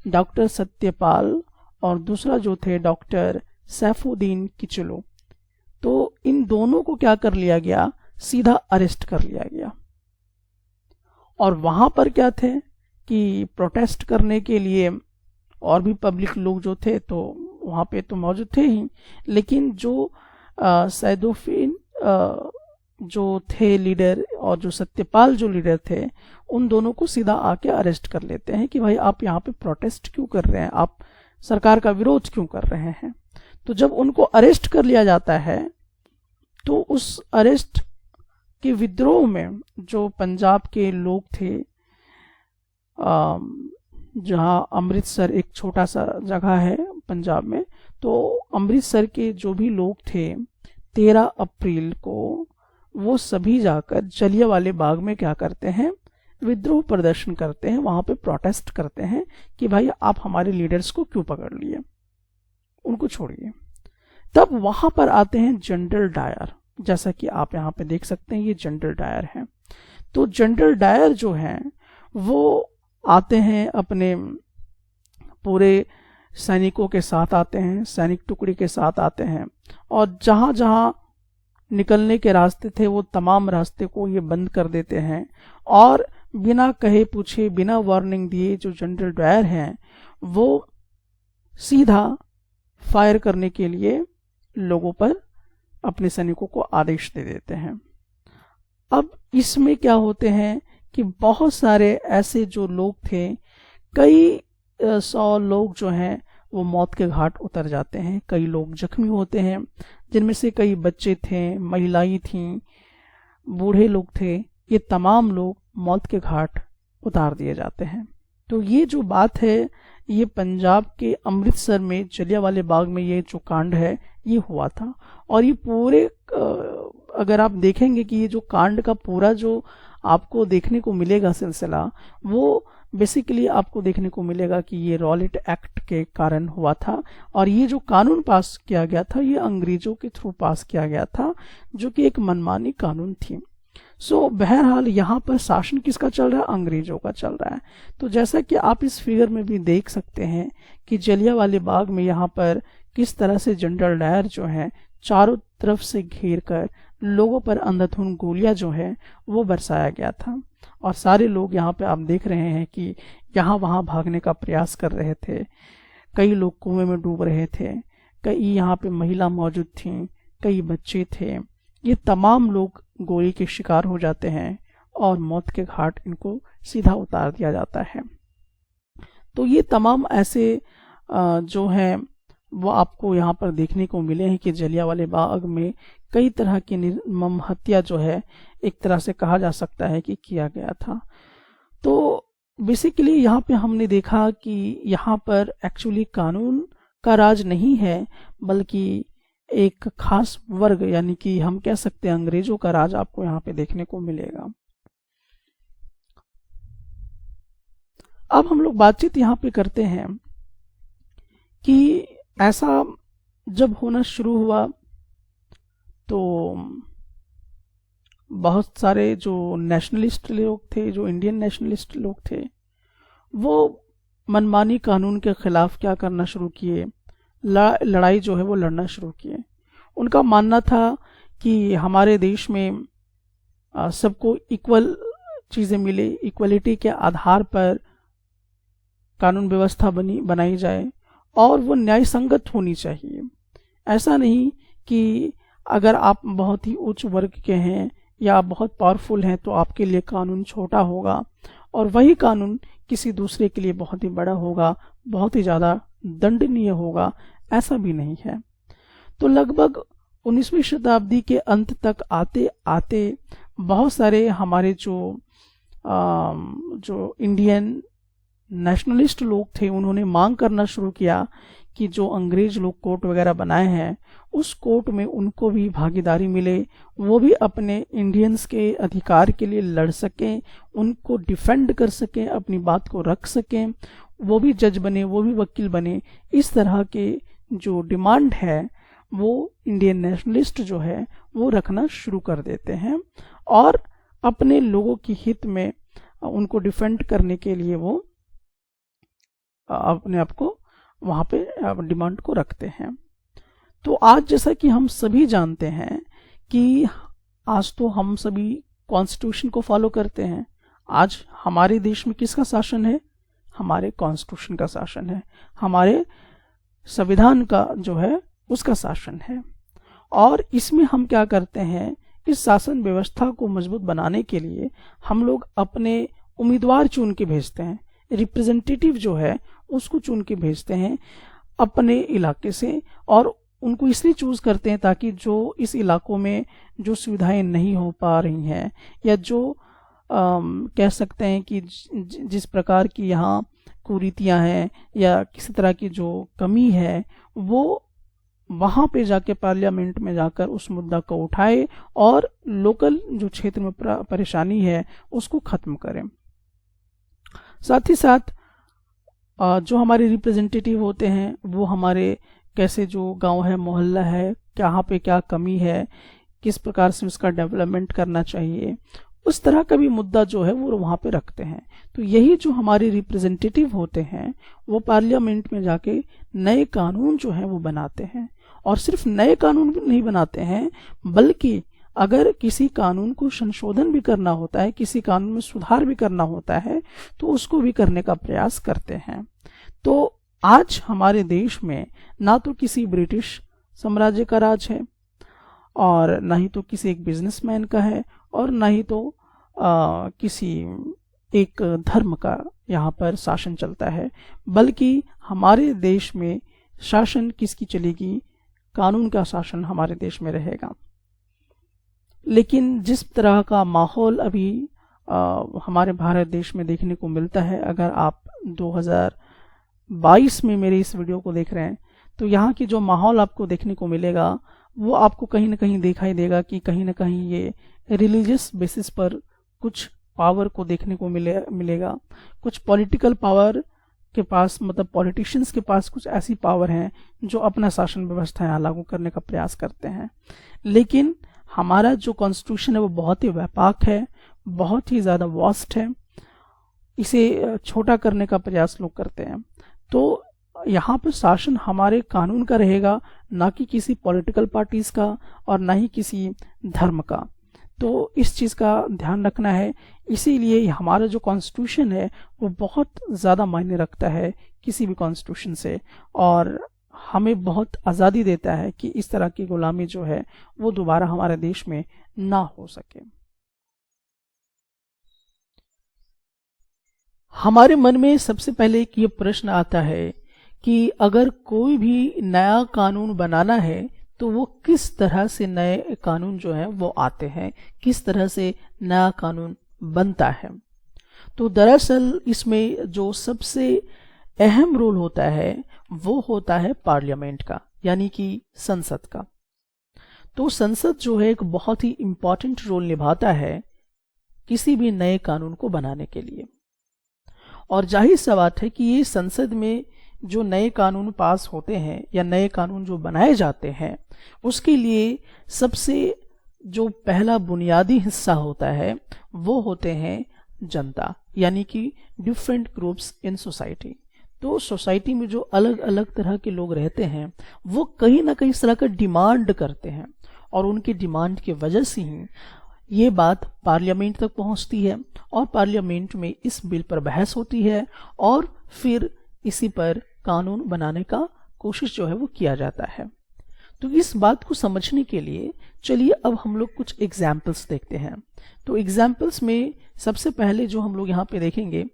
डॉक्टर सत्यपाल और दूसरा जो थे डॉक्टर सैफुद्दीन किचलू। तो इन दोनों को क्या कर लिया गया, सीधा अरेस्ट कर लिया गया। और वहां पर क्या थे कि प्रोटेस्ट करने के लिए और भी पब्लिक लोग जो थे तो वहां पे तो मौजूद थे ही, लेकिन जो सैदुद्दीन जो थे लीडर और जो सत्यपाल जो लीडर थे उन दोनों को सीधा आके अरेस्ट कर लेते हैं कि भाई आप यहाँ पे प्रोटेस्ट क्यों कर रहे हैं, आप सरकार का विरोध क्यों कर रहे हैं। तो जब उनको अरेस्ट कर लिया जाता है तो उस अरेस्ट के विद्रोह में जो पंजाब के लोग थे, जहां अमृतसर एक छोटा सा जगह है पंजाब में, तो अमृतसर के जो भी लोग थे 13 अप्रैल को वो सभी जाकर जलियांवाले बाग में क्या करते हैं, विद्रोह प्रदर्शन करते हैं, वहां पे प्रोटेस्ट करते हैं कि भाई आप हमारे लीडर्स को क्यों पकड़ लिए, उनको छोड़िए। तब वहां पर आते हैं जनरल डायर, जैसा कि आप यहाँ पे देख सकते हैं ये जनरल डायर है। तो जनरल डायर जो है वो आते हैं अपने पूरे सैनिकों के साथ आते हैं, सैनिक टुकड़ी के साथ आते हैं, और जहां जहां निकलने के रास्ते थे वो तमाम रास्ते को ये बंद कर देते हैं। और बिना कहे पूछे, बिना वार्निंग दिए जो जनरल डायर हैं वो सीधा फायर करने के लिए लोगों पर अपने सैनिकों को आदेश दे देते हैं। अब इसमें क्या होते हैं कि बहुत सारे ऐसे जो लोग थे, कई 100 लोग जो हैं वो मौत के घाट उतर जाते हैं, कई लोग जख्मी होते हैं, जिनमें से कई बच्चे थे, महिलाएं थीं, बूढ़े लोग थे। ये तमाम लोग मौत के घाट उतार दिए जाते हैं। तो ये जो बात है, ये पंजाब के अमृतसर में जलियांवाले बाग में ये जो कांड है ये हुआ था। और ये पूरे अगर आप देखेंगे कि ये जो कांड का पूरा जो आपको देखने को मिलेगा सिलसिला, वो बेसिकली आपको देखने को मिलेगा कि ये रॉलेट एक्ट के कारण हुआ था। और ये जो कानून पास किया गया था ये अंग्रेजों के थ्रू पास किया गया था, जो कि एक मनमानी कानून थी। बहरहाल यहाँ पर शासन किसका चल रहा है? अंग्रेजों का चल रहा है। तो जैसा कि आप इस फिगर में भी देख सकते हैं कि जलियांवाले बाग में यहाँ पर किस तरह से जनरल डायर जो है चारों तरफ से घेर कर लोगों पर अंधाधुंध गोलियां जो है वो बरसाया गया था। और सारे लोग यहाँ पे आप देख रहे हैं कि यहाँ वहाँ भागने का प्रयास कर रहे थे, कई लोग कुएं में डूब रहे थे, कई यहाँ पे महिला मौजूद थीं, कई बच्चे थे। ये तमाम लोग गोली के शिकार हो जाते हैं और मौत के घाट इनको सीधा उतार दिया जाता है। तो ये तमाम ऐसे जो हैं वो आपको यहाँ पर देखने को मिले हैं कि जलियांवाले बाग में कई तरह की निर्मम हत्या जो है एक तरह से कहा जा सकता है कि किया गया था। तो बेसिकली यहाँ पे हमने देखा कि यहाँ पर एक्चुअली कानून का राज नहीं है, बल्कि एक खास वर्ग यानी कि हम कह सकते हैं अंग्रेजों का राज आपको यहाँ पे देखने को मिलेगा। अब हम लोग बातचीत यहाँ पे करते हैं कि ऐसा जब होना शुरू हुआ तो बहुत सारे जो नेशनलिस्ट लोग थे, जो इंडियन नेशनलिस्ट लोग थे, वो मनमानी कानून के खिलाफ क्या करना शुरू किए, लड़ाई जो है वो लड़ना शुरू किए। उनका मानना था कि हमारे देश में सबको इक्वल चीज़ें मिले, इक्वलिटी के आधार पर कानून व्यवस्था बनाई जाए और वो न्याय संगत होनी चाहिए। ऐसा नहीं कि अगर आप बहुत ही उच्च वर्ग के हैं या आप बहुत पावरफुल हैं तो आपके लिए कानून छोटा होगा और वही कानून किसी दूसरे के लिए बहुत ही बड़ा होगा, बहुत ही ज़्यादा दंडनीय होगा। ऐसा भी नहीं है। तो लगभग 19वीं शताब्दी के अंत तक आते आते बहुत सारे हमारे जो इंडियन नेशनलिस्ट लोग थे, उन्होंने मांग करना शुरू किया कि जो अंग्रेज लोग कोर्ट वगैरह बनाए हैं उस कोर्ट में उनको भी भागीदारी मिले, वो भी अपने इंडियंस के अधिकार के लिए लड़ सकें, उनको डिफेंड कर सकें, अपनी बात को रख सकें, वो भी जज बने, वो भी वकील बने। इस तरह के जो डिमांड है वो इंडियन नेशनलिस्ट जो है वो रखना शुरू कर देते हैं और अपने लोगों की हित में उनको डिफेंड करने के लिए वो अपने आप को वहां पे डिमांड को रखते हैं। तो आज जैसा कि हम सभी जानते हैं कि आज तो हम सभी कॉन्स्टिट्यूशन को फॉलो करते हैं। आज हमारे देश में किसका शासन है? हमारे कॉन्स्टिट्यूशन का शासन है, हमारे संविधान का जो है उसका शासन है। और इसमें हम क्या करते हैं, इस शासन व्यवस्था को मजबूत बनाने के लिए हम लोग अपने उम्मीदवार चुन के भेजते हैं, रिप्रेजेंटेटिव जो है उसको चुन के भेजते हैं अपने इलाके से। और उनको इसलिए चूज करते हैं ताकि जो इस इलाकों में जो सुविधाएं नहीं हो पा रही हैं या जो कह सकते हैं कि जिस प्रकार की यहाँ कुरीतियां हैं या किसी तरह की जो कमी है, वो वहां पे जाके पार्लियामेंट में जाकर उस मुद्दा को उठाए और लोकल जो क्षेत्र में परेशानी है उसको खत्म करें। साथ ही साथ जो हमारे रिप्रेजेंटेटिव होते हैं वो हमारे कैसे जो गांव है, मोहल्ला है, कहाँ पे क्या कमी है, किस प्रकार से उसका डेवलपमेंट करना चाहिए, उस तरह का भी मुद्दा जो है वो वहां पे रखते हैं। तो यही जो हमारे रिप्रेजेंटेटिव होते हैं वो पार्लियामेंट में जाके नए कानून जो है वो बनाते हैं। और सिर्फ नए कानून भी नहीं बनाते हैं, बल्कि अगर किसी कानून को संशोधन भी करना होता है, किसी कानून में सुधार भी करना होता है, तो उसको भी करने का प्रयास करते हैं। तो आज हमारे देश में ना तो किसी ब्रिटिश साम्राज्य का राज है और ना ही तो किसी एक बिजनेसमैन का है, और ना ही तो किसी एक धर्म का यहाँ पर शासन चलता है, बल्कि हमारे देश में शासन किसकी चलेगी? कानून का शासन हमारे देश में रहेगा। लेकिन जिस तरह का माहौल अभी हमारे भारत देश में देखने को मिलता है, अगर आप 2022 में मेरे इस वीडियो को देख रहे हैं, तो यहाँ की जो माहौल आपको देखने को मिलेगा वो आपको कहीं ना कहीं दिखाई देगा कि कहीं ना कहीं ये रिलीजियस बेसिस पर कुछ पावर को देखने को मिलेगा। कुछ पॉलिटिकल पावर के पास, मतलब पॉलिटिशियंस के पास कुछ ऐसी पावर हैं जो अपना शासन व्यवस्था यहाँ लागू करने का प्रयास करते हैं। लेकिन हमारा जो कॉन्स्टिट्यूशन है वो बहुत ही व्यापक है, बहुत ही ज़्यादा वास्ट है, इसे छोटा करने का प्रयास लोग करते हैं। तो यहाँ पर शासन हमारे कानून का रहेगा, ना कि किसी पॉलिटिकल पार्टीज का और ना ही किसी धर्म का। तो इस चीज़ का ध्यान रखना है। इसीलिए हमारा जो कॉन्स्टिट्यूशन है वो बहुत ज़्यादा मायने रखता है किसी भी कॉन्स्टिट्यूशन से, और हमें बहुत आज़ादी देता है कि इस तरह की गुलामी जो है वो दोबारा हमारे देश में ना हो सके। हमारे मन में सबसे पहले एक ये प्रश्न आता है कि अगर कोई भी नया कानून बनाना है तो वो किस तरह से नए कानून जो है वो आते हैं, किस तरह से नया कानून बनता है। तो दरअसल इसमें जो सबसे अहम रोल होता है वो होता है पार्लियामेंट का, यानी कि संसद का। तो संसद जो है एक बहुत ही इम्पॉर्टेंट रोल निभाता है किसी भी नए कानून को बनाने के लिए। और जाहिर सी बात है कि ये संसद में जो नए कानून पास होते हैं या नए कानून जो बनाए जाते हैं, उसके लिए सबसे जो पहला बुनियादी हिस्सा होता है वो होते हैं जनता, यानी कि डिफरेंट ग्रुप्स इन सोसाइटी। तो सोसाइटी में जो अलग अलग तरह के लोग रहते हैं वो कहीं ना कहीं इस तरह का डिमांड करते हैं, और उनकी डिमांड की वजह से ही ये बात पार्लियामेंट तक पहुंचती है, और पार्लियामेंट में इस बिल पर बहस होती है, और फिर इसी पर कानून बनाने का कोशिश जो है वो किया जाता है। तो इस बात को समझने के लिए चलिए अब हम लोग कुछ एग्जाम्पल्स देखते हैं। तो एग्जाम्पल्स में सबसे पहले जो हम लोग यहाँ पे देखेंगे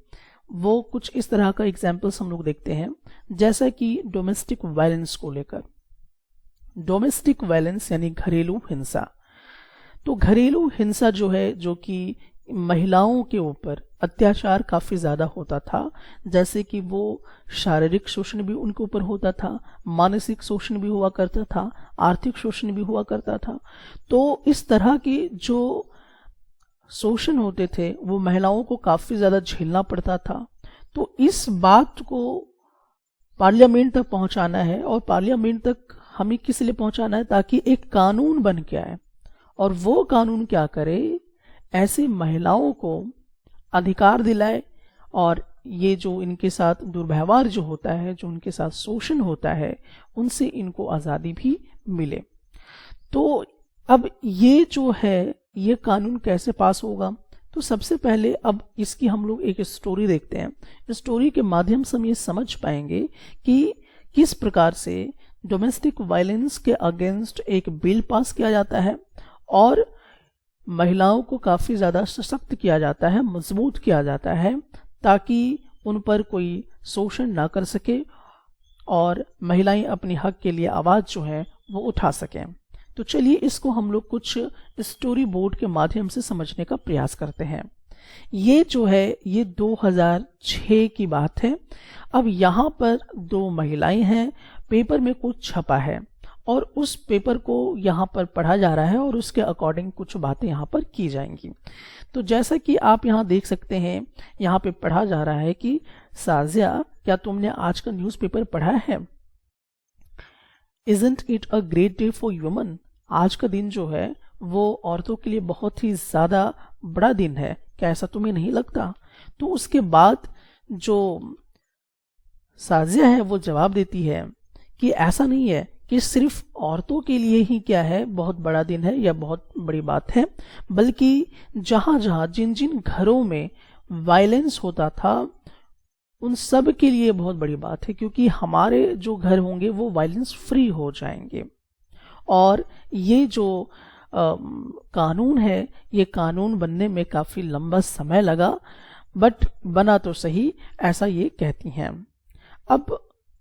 वो कुछ इस तरह का एग्जाम्पल्स हम लोग देखते हैं, जैसा कि डोमेस्टिक वायलेंस को लेकर। डोमेस्टिक वायलेंस यानी घरेलू हिंसा। तो घरेलू हिंसा जो है, जो कि महिलाओं के ऊपर अत्याचार काफी ज्यादा होता था, जैसे कि वो शारीरिक शोषण भी उनके ऊपर होता था, मानसिक शोषण भी हुआ करता था, आर्थिक शोषण भी हुआ करता था। तो इस तरह की जो शोषण होते थे वो महिलाओं को काफी ज्यादा झेलना पड़ता था। तो इस बात को पार्लियामेंट तक पहुंचाना है, और पार्लियामेंट तक हमें किस लिए पहुंचाना है? ताकि एक कानून बन के आए, और वो कानून क्या करे? ऐसे महिलाओं को अधिकार दिलाए, और ये जो इनके साथ दुर्व्यवहार जो होता है, जो उनके साथ शोषण होता है, उनसे इनको आजादी भी मिले। तो अब ये जो है ये कानून कैसे पास होगा? तो सबसे पहले अब इसकी हम लोग एक स्टोरी देखते हैं। स्टोरी के माध्यम से हम ये समझ पाएंगे कि किस प्रकार से डोमेस्टिक वायलेंस के अगेंस्ट एक बिल पास किया जाता है, और महिलाओं को काफी ज्यादा सशक्त किया जाता है, मजबूत किया जाता है, ताकि उन पर कोई शोषण ना कर सके और महिलाएं अपनी हक के लिए आवाज जो है वो उठा सकें। तो चलिए इसको हम लोग कुछ स्टोरी बोर्ड के माध्यम से समझने का प्रयास करते हैं। ये जो है ये 2006 की बात है। अब यहाँ पर दो महिलाएं हैं, पेपर में कुछ छपा है और उस पेपर को यहाँ पर पढ़ा जा रहा है और उसके अकॉर्डिंग कुछ बातें यहाँ पर की जाएंगी। तो जैसा कि आप यहाँ देख सकते हैं, यहाँ पे पढ़ा जा रहा है कि साजिया, क्या तुमने आज का न्यूज़पेपर पढ़ा है? Isn't it a great day for women? आज का दिन जो है वो औरतों के लिए बहुत ही ज्यादा बड़ा दिन है, क्या ऐसा तुम्हें नहीं लगता? तो उसके बाद जो साजिया है वो जवाब देती है कि ऐसा नहीं है कि सिर्फ औरतों के लिए ही क्या है बहुत बड़ा दिन है या बहुत बड़ी बात है, बल्कि जहां जहां जिन जिन घरों में वायलेंस होता था उन सब के लिए बहुत बड़ी बात है, क्योंकि हमारे जो घर होंगे वो वायलेंस फ्री हो जाएंगे। और ये जो कानून है, ये कानून बनने में काफ़ी लंबा समय लगा, बट बना तो सही, ऐसा ये कहती हैं। अब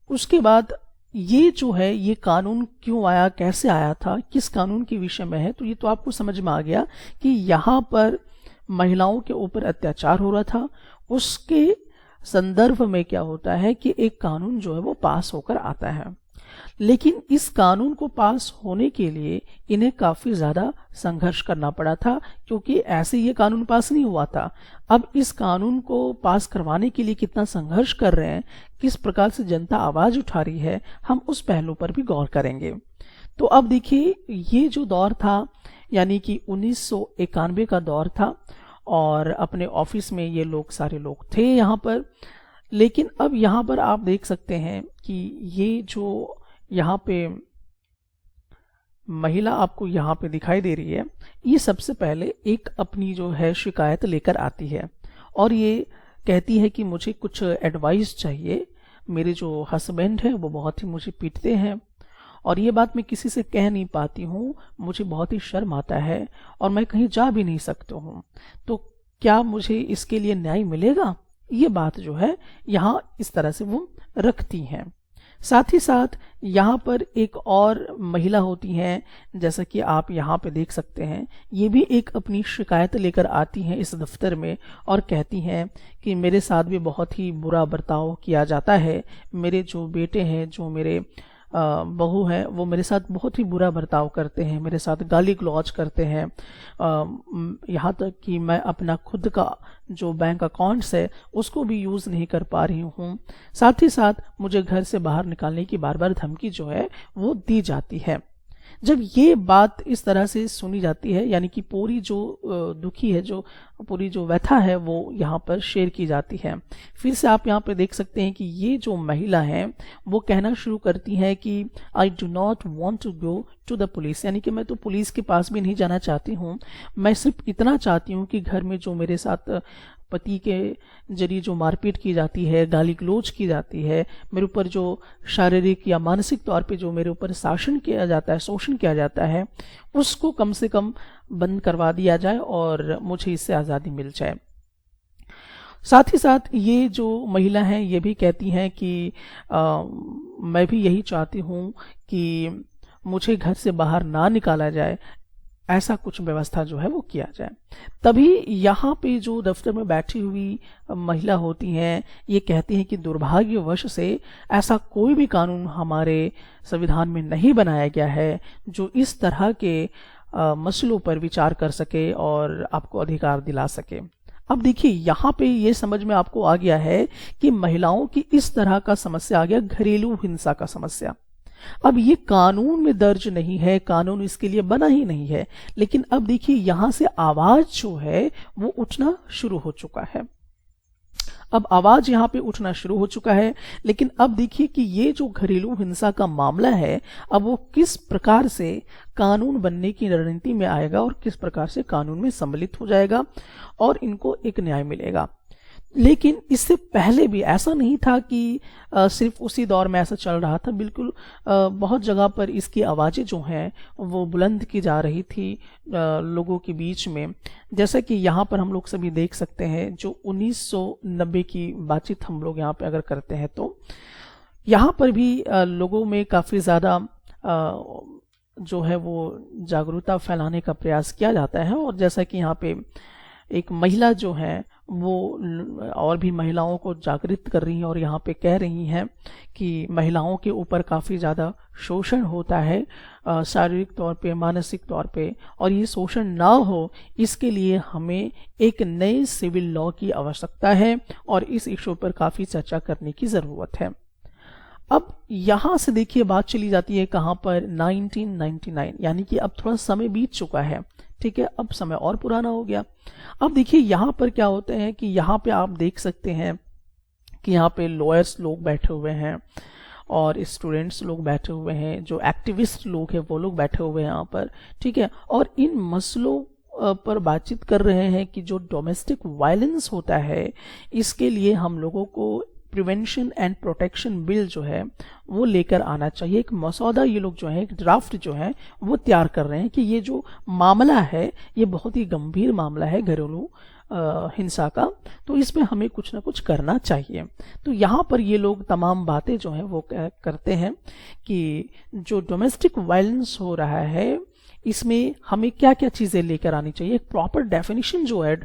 उसके बाद ये जो है, ये कानून क्यों आया, कैसे आया था, किस कानून के विषय में है, तो ये तो आपको समझ में आ गया कि यहाँ पर महिलाओं के ऊपर अत्याचार हो रहा था। उसके संदर्भ में क्या होता है कि एक कानून जो है वो पास होकर आता है, लेकिन इस कानून को पास होने के लिए इन्हें काफी ज्यादा संघर्ष करना पड़ा था, क्योंकि ऐसे ये कानून पास नहीं हुआ था। अब इस कानून को पास करवाने के लिए कितना संघर्ष कर रहे हैं, किस प्रकार से जनता आवाज उठा रही है, हम उस पहलू पर भी गौर करेंगे। तो अब देखिए, ये जो दौर था यानी कि 1991 का दौर था, और अपने ऑफिस में ये लोग सारे लोग थे यहाँ पर। लेकिन अब यहाँ पर आप देख सकते हैं कि ये जो यहाँ पे महिला आपको यहाँ पे दिखाई दे रही है, ये सबसे पहले एक अपनी जो है शिकायत लेकर आती है और ये कहती है कि मुझे कुछ एडवाइस चाहिए, मेरे जो हस्बैंड हैं वो बहुत ही मुझे पीटते हैं और ये बात मैं किसी से कह नहीं पाती हूँ, मुझे बहुत ही शर्म आता है और मैं कहीं जा भी नहीं सकता हूँ, तो क्या मुझे इसके लिए न्याय मिलेगा? ये बात जो है यहाँ इस तरह से वो रखती हैं। साथ ही साथ यहाँ पर एक और महिला होती हैं, जैसा कि आप यहाँ पे देख सकते हैं, ये भी एक अपनी शिकायत लेकर आती हैं इस दफ्तर में और कहती हैं कि मेरे साथ भी बहुत ही बुरा बर्ताव किया जाता है, मेरे जो बेटे हैं, जो मेरे बहू हैं, वो मेरे साथ बहुत ही बुरा बर्ताव करते हैं, मेरे साथ गाली गलौज करते हैं, यहाँ तक कि मैं अपना खुद का जो बैंक अकाउंट्स है उसको भी यूज़ नहीं कर पा रही हूँ। साथ ही साथ मुझे घर से बाहर निकालने की बार बार धमकी जो है वो दी जाती है। जब ये बात इस तरह से सुनी जाती है, यानी कि पूरी जो दुखी है, जो पूरी जो व्यथा है वो यहाँ पर शेयर की जाती है। फिर से आप यहाँ पे देख सकते हैं कि ये जो महिला है वो कहना शुरू करती है कि I do not want to go to the police, यानी कि मैं तो पुलिस के पास भी नहीं जाना चाहती हूँ, मैं सिर्फ इतना चाहती हूँ कि घर में जो मेरे साथ पति के जरिए जो मारपीट की जाती है, गाली गलौज की जाती है, मेरे ऊपर जो शारीरिक या मानसिक तौर पे जो मेरे ऊपर शासन किया जाता है, शोषण किया जाता है, उसको कम से कम बंद करवा दिया जाए और मुझे इससे आज़ादी मिल जाए। साथ ही साथ ये जो महिला हैं ये भी कहती हैं कि मैं भी यही चाहती हूँ कि मुझे घर से बाहर ना निकाला जाए, ऐसा कुछ व्यवस्था जो है वो किया जाए। तभी यहाँ पे जो दफ्तर में बैठी हुई महिला होती हैं ये कहती हैं कि दुर्भाग्यवश से ऐसा कोई भी कानून हमारे संविधान में नहीं बनाया गया है जो इस तरह के मसलों पर विचार कर सके और आपको अधिकार दिला सके। अब देखिए, यहाँ पे ये समझ में आपको आ गया है कि महिलाओं की इस तरह का समस्या आ गया, घरेलू हिंसा का समस्या। अब ये कानून में दर्ज नहीं है, कानून इसके लिए बना ही नहीं है, लेकिन अब देखिए यहां से आवाज जो है वो उठना शुरू हो चुका है। अब आवाज यहाँ पे उठना शुरू हो चुका है, लेकिन अब देखिए कि ये जो घरेलू हिंसा का मामला है अब वो किस प्रकार से कानून बनने की रणनीति में आएगा और किस प्रकार से कानून में सम्मिलित हो जाएगा और इनको एक न्याय मिलेगा। लेकिन इससे पहले भी ऐसा नहीं था कि सिर्फ उसी दौर में ऐसा चल रहा था, बिल्कुल बहुत जगह पर इसकी आवाज़ें जो हैं वो बुलंद की जा रही थी लोगों के बीच में। जैसा कि यहाँ पर हम लोग सभी देख सकते हैं, जो 1990 की बातचीत हम लोग यहाँ पे अगर करते हैं तो यहाँ पर भी लोगों में काफ़ी ज़्यादा जो है वो जागरूकता फैलाने का प्रयास किया जाता है। और जैसा कि यहाँ पे एक महिला जो है वो और भी महिलाओं को जागृत कर रही हैं और यहाँ पे कह रही हैं कि महिलाओं के ऊपर काफ़ी ज़्यादा शोषण होता है शारीरिक तौर पे, मानसिक तौर पे, और ये शोषण ना हो इसके लिए हमें एक नए सिविल लॉ की आवश्यकता है और इस इशू पर काफ़ी चर्चा करने की ज़रूरत है। अब यहाँ से देखिए बात चली जाती है कहाँ पर, 1999, यानी कि अब थोड़ा समय बीत चुका है, ठीक है, अब समय और पुराना हो गया। अब देखिए यहाँ पर क्या होते हैं कि यहाँ पे आप देख सकते हैं कि यहाँ पे लॉयर्स लोग बैठे हुए हैं और स्टूडेंट्स लोग बैठे हुए हैं, जो एक्टिविस्ट लोग हैं वो लोग बैठे हुए हैं यहाँ पर, ठीक है, और इन मसलों पर बातचीत कर रहे हैं कि जो डोमेस्टिक वायलेंस होता है इसके लिए हम लोगों को प्रिवेंशन एंड प्रोटेक्शन बिल जो है वो लेकर आना चाहिए। एक मसौदा ये लोग जो है, एक ड्राफ्ट जो है वो तैयार कर रहे हैं कि ये जो मामला है ये बहुत ही गंभीर मामला है घरेलू हिंसा का, तो इसमें हमें कुछ ना कुछ करना चाहिए। तो यहाँ पर ये लोग तमाम बातें जो हैं वो करते हैं कि जो डोमेस्टिक वायलेंस हो रहा है इसमें हमें क्या क्या चीज़ें लेकर आनी चाहिए। एक प्रॉपर डेफिनेशन जो है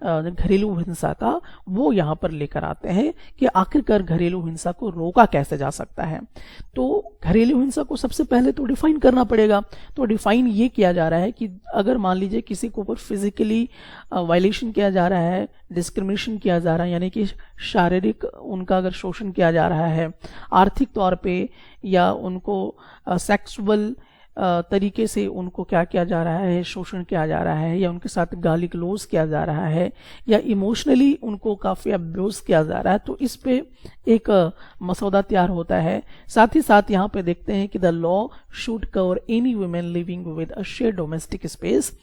घरेलू हिंसा का वो यहाँ पर लेकर आते हैं कि आखिरकार घरेलू हिंसा को रोका कैसे जा सकता है। तो घरेलू हिंसा को सबसे पहले तो डिफाइन करना पड़ेगा। तो डिफाइन ये किया जा रहा है कि अगर मान लीजिए किसी के ऊपर फिजिकली वायलेशन किया जा रहा है, डिस्क्रिमिनेशन किया जा रहा है, यानी कि शारीरिक उनका अगर शोषण किया जा रहा है, आर्थिक तौर पे या उनको सेक्सुअल तरीके से उनको क्या किया जा रहा है, शोषण किया जा रहा है, या उनके साथ गाली गलौज किया जा रहा है, या इमोशनली उनको काफ़ी अब्यूज किया जा रहा है, तो इस पे एक मसौदा तैयार होता है। साथ ही साथ यहाँ पे देखते हैं कि the law should cover any women living with a share domestic space,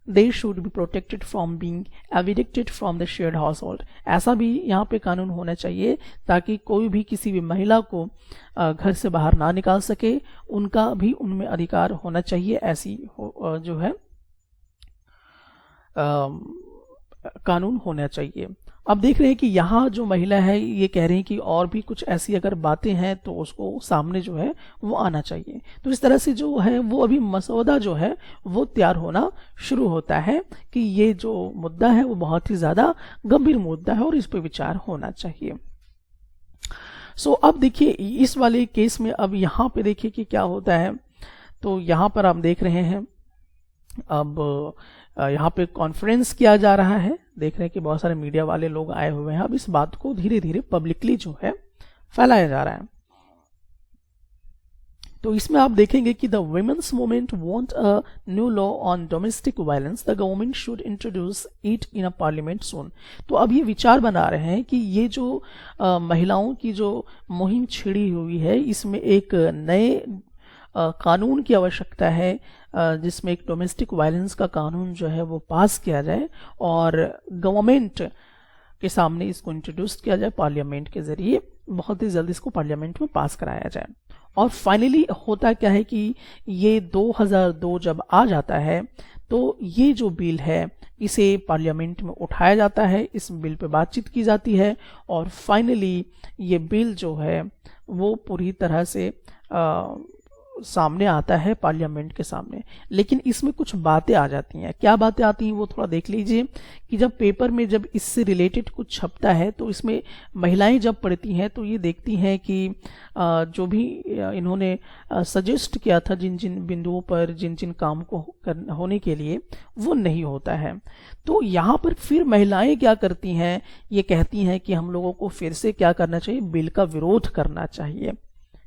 they should be protected from being evicted from the shared household। ऐसा भी यहाँ पे कानून होना चाहिए ताकि कोई भी किसी भी महिला को घर से बाहर ना निकाल सके, उनका भी उनमें अधिकार होना चाहिए। ऐसी जो है कानून होना चाहिए। अब देख रहे हैं कि यहाँ जो महिला है ये कह रही है कि और भी कुछ ऐसी अगर बातें हैं तो उसको सामने जो है वो आना चाहिए। तो इस तरह से जो है वो अभी मसौदा जो है वो तैयार होना शुरू होता है कि ये जो मुद्दा है वो बहुत ही ज़्यादा गंभीर मुद्दा है और इस पर विचार होना चाहिए। सो अब देखिए इस वाले केस में अब यहाँ पे देखिए कि क्या होता है। तो यहाँ पर आप देख रहे हैं अब यहाँ पे कॉन्फ्रेंस किया जा रहा है। देख रहे हैं कि बहुत सारे मीडिया वाले लोग आए हुए हैं। अब इस बात को धीरे धीरे पब्लिकली जो है फैलाया जा रहा है। तो इसमें आप देखेंगे कि the women's movement want a new law on domestic violence, the government should introduce it in a parliament soon. तो अब ये विचार बना रहे हैं कि ये जो महिलाओं की जो मुहिम छिड़ी हुई है इसमें एक नए कानून की आवश्यकता है, जिसमें एक डोमेस्टिक वायलेंस का कानून जो है वो पास किया जाए और गवर्नमेंट के सामने इसको इंट्रोड्यूस किया जाए पार्लियामेंट के जरिए, बहुत ही जल्दी इसको पार्लियामेंट में पास कराया जाए। और फाइनली होता क्या है कि ये 2002 जब आ जाता है तो ये जो बिल है इसे पार्लियामेंट में उठाया जाता है, इस बिल पे बातचीत की जाती है और फाइनली ये बिल जो है वो पूरी तरह से सामने आता है पार्लियामेंट के सामने। लेकिन इसमें कुछ बातें आ जाती हैं। क्या बातें आती हैं वो थोड़ा देख लीजिए कि जब पेपर में जब इससे रिलेटेड कुछ छपता है तो इसमें महिलाएं जब पढ़ती हैं तो ये देखती हैं कि जो भी इन्होंने सजेस्ट किया था जिन जिन बिंदुओं पर जिन जिन काम को होने के लिए वो नहीं होता है। तो यहाँ पर फिर महिलाएं क्या करती हैं, ये कहती हैं कि हम लोगों को फिर से क्या करना चाहिए, बिल का विरोध करना चाहिए।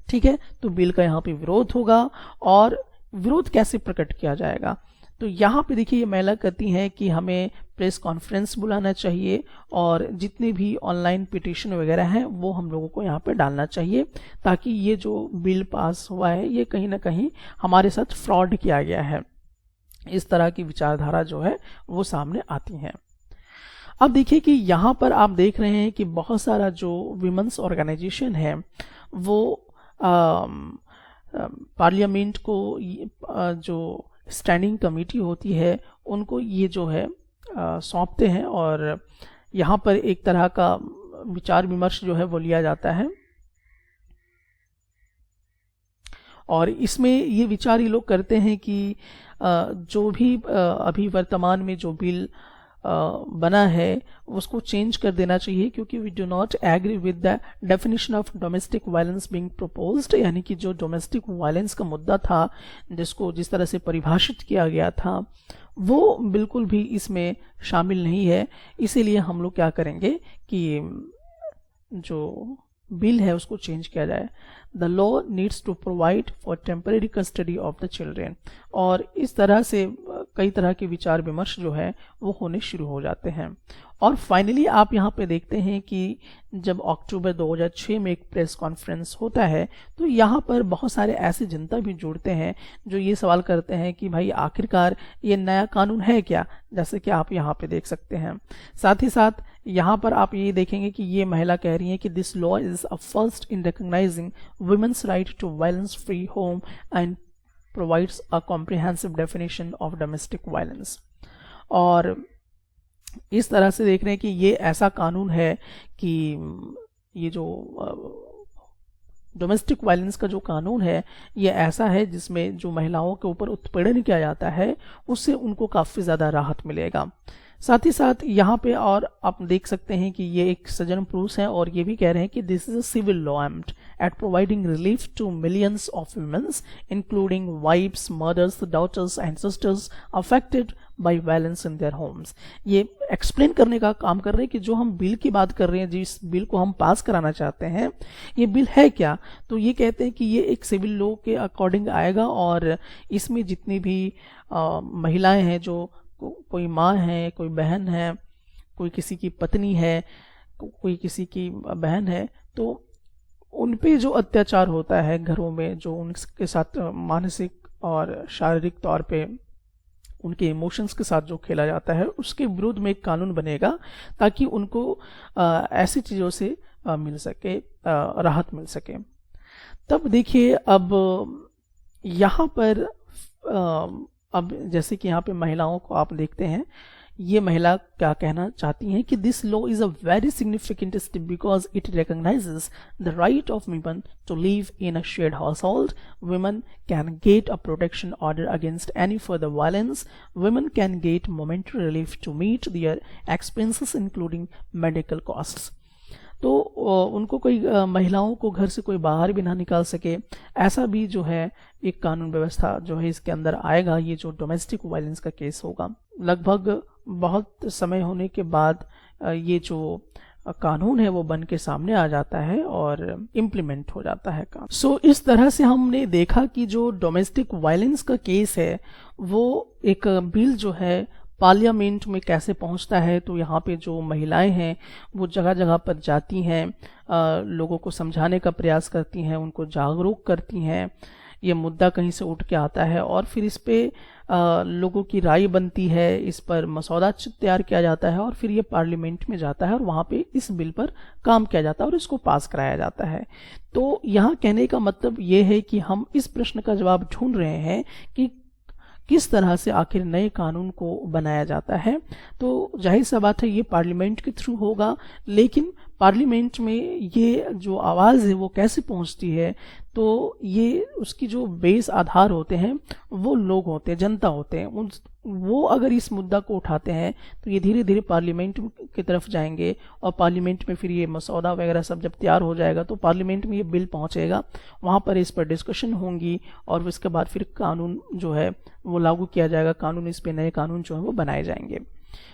ठीक है, तो बिल का यहाँ पे विरोध होगा और विरोध कैसे प्रकट किया जाएगा। तो यहाँ पे देखिए ये महिला कहती हैं कि हमें प्रेस कॉन्फ्रेंस बुलाना चाहिए और जितने भी ऑनलाइन पिटीशन वगैरह हैं वो हम लोगों को यहाँ पे डालना चाहिए ताकि ये जो बिल पास हुआ है ये कहीं ना कहीं हमारे साथ फ्रॉड किया गया है। इस तरह की विचारधारा जो है वो सामने आती है। अब देखिए कि यहाँ पर आप देख रहे हैं कि बहुत सारा जो विमेंस ऑर्गेनाइजेशन है वो पार्लियामेंट को जो स्टैंडिंग कमेटी होती है उनको ये जो है सौंपते हैं और यहाँ पर एक तरह का विचार विमर्श जो है वो लिया जाता है और इसमें ये विचार ये लोग करते हैं कि जो भी अभी वर्तमान में जो बिल बना है उसको चेंज कर देना चाहिए क्योंकि we do not agree with the definition of domestic violence being proposed. यानी कि जो डोमेस्टिक वायलेंस का मुद्दा था जिसको जिस तरह से परिभाषित किया गया था वो बिल्कुल भी इसमें शामिल नहीं है। इसीलिए हम लोग क्या करेंगे कि जो बिल है उसको चेंज किया जाए। The law needs to provide for temporary custody of the children. और इस तरह से कई तरह के विचार विमर्श जो है वो होने शुरू हो जाते हैं। और फाइनली आप यहाँ पे देखते हैं कि जब अक्टूबर 2006 में एक प्रेस कॉन्फ्रेंस होता है तो यहाँ पर बहुत सारे ऐसे जनता भी जुड़ते हैं जो ये सवाल करते हैं कि भाई आखिरकार ये नया कानून है क्या, जैसे कि आप यहाँ पे देख सकते हैं। साथ ही साथ यहाँ पर आप ये देखेंगे कि ये महिला कह रही है कि this law is a first in recognising women's right to violence free home and provides a comprehensive definition of domestic violence. और इस तरह से देख रहे हैं कि ये ऐसा कानून है कि ये जो डोमेस्टिक वायलेंस का जो कानून है ये ऐसा है जिसमें जो महिलाओं के ऊपर उत्पीड़न किया जाता है उससे उनको काफ़ी ज़्यादा राहत मिलेगा। साथ ही साथ यहाँ पे और आप देख सकते हैं कि ये एक सज्जन पुरुष हैं और ये भी कह रहे हैं कि this is a civil law aimed at providing relief to millions of women's including wifes, mothers, daughters and sisters affected by violence in their homes. ये एक्सप्लेन करने का काम कर रहे हैं कि जो हम बिल की बात कर रहे हैं, जिस बिल को हम पास कराना चाहते हैं, ये बिल है क्या। तो ये कहते हैं कि ये एक सिविल लॉ के अकॉर्डिंग आएगा और इसमें जितनी भी महिलाएं हैं, जो कोई माँ है, कोई बहन है, कोई किसी की पत्नी है, कोई किसी की बहन है, तो उन पे जो अत्याचार होता है घरों में, जो उनके साथ मानसिक और शारीरिक तौर पे उनके इमोशंस के साथ जो खेला जाता है, उसके विरुद्ध में एक कानून बनेगा ताकि उनको ऐसी चीज़ों से मिल सके, राहत मिल सके। तब देखिए अब यहाँ पर अब जैसे कि यहाँ पे महिलाओं को आप देखते हैं, ये महिला क्या कहना चाहती हैं कि this law is a very significant step because it recognises the right of women to live in a shared household. Women can get a protection order against any further violence. Women can get momentary relief to meet their expenses including medical costs. तो उनको कोई महिलाओं को घर से कोई बाहर भी ना निकाल सके, ऐसा भी जो है एक कानून व्यवस्था जो है इसके अंदर आएगा। ये जो डोमेस्टिक वायलेंस का केस होगा, लगभग बहुत समय होने के बाद ये जो कानून है वो बन के सामने आ जाता है और इम्प्लीमेंट हो जाता है काम। सो इस तरह से हमने देखा कि जो डोमेस्टिक वायलेंस का केस है वो एक बिल जो है पार्लियामेंट में कैसे पहुंचता है। तो यहाँ पे जो महिलाएं हैं वो जगह जगह पर जाती हैं, लोगों को समझाने का प्रयास करती हैं, उनको जागरूक करती हैं। ये मुद्दा कहीं से उठ के आता है और फिर इस पे लोगों की राय बनती है, इस पर मसौदा तैयार किया जाता है और फिर ये पार्लियामेंट में जाता है और वहाँ पे इस बिल पर काम किया जाता है और इसको पास कराया जाता है। तो यहाँ कहने का मतलब ये है कि हम इस प्रश्न का जवाब ढूंढ रहे हैं कि किस तरह से आखिर नए कानून को बनाया जाता है। तो जाहिर सा बात है ये पार्लियामेंट के थ्रू होगा, लेकिन पार्लियामेंट में ये जो आवाज़ है वो कैसे पहुंचती है, तो ये उसकी जो बेस आधार होते हैं वो लोग होते हैं, जनता होते हैं। वो अगर इस मुद्दा को उठाते हैं तो ये धीरे धीरे पार्लियामेंट की तरफ जाएंगे और पार्लियामेंट में फिर ये मसौदा वगैरह सब जब तैयार हो जाएगा तो पार्लियामेंट में ये बिल पहुंचेगा, वहाँ पर इस पर डिस्कशन होंगी और उसके बाद फिर कानून जो है वो लागू किया जाएगा, कानून इस पे नए कानून जो है वो बनाए जाएंगे।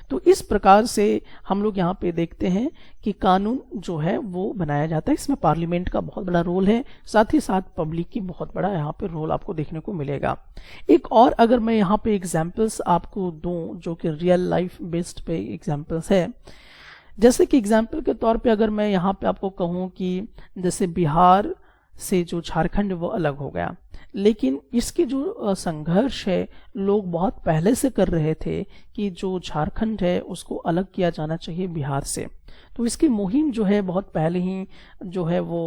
तो इस प्रकार से हम लोग यहाँ पे देखते हैं कि कानून जो है वो बनाया जाता है। इसमें पार्लियामेंट का बहुत बड़ा रोल है, साथ ही साथ पब्लिक की बहुत बड़ा यहाँ पे रोल आपको देखने को मिलेगा। एक और अगर मैं यहाँ पे एग्जाम्पल्स आपको दूं जो कि रियल लाइफ बेस्ड पे एग्जाम्पल्स है, जैसे कि एग्जाम्पल के तौर पे अगर मैं यहाँ पे आपको कहूँ कि जैसे बिहार से जो झारखंड वो अलग हो गया, लेकिन इसकी जो संघर्ष है लोग बहुत पहले से कर रहे थे कि जो झारखंड है उसको अलग किया जाना चाहिए बिहार से। तो इसकी मुहिम जो है बहुत पहले ही जो है वो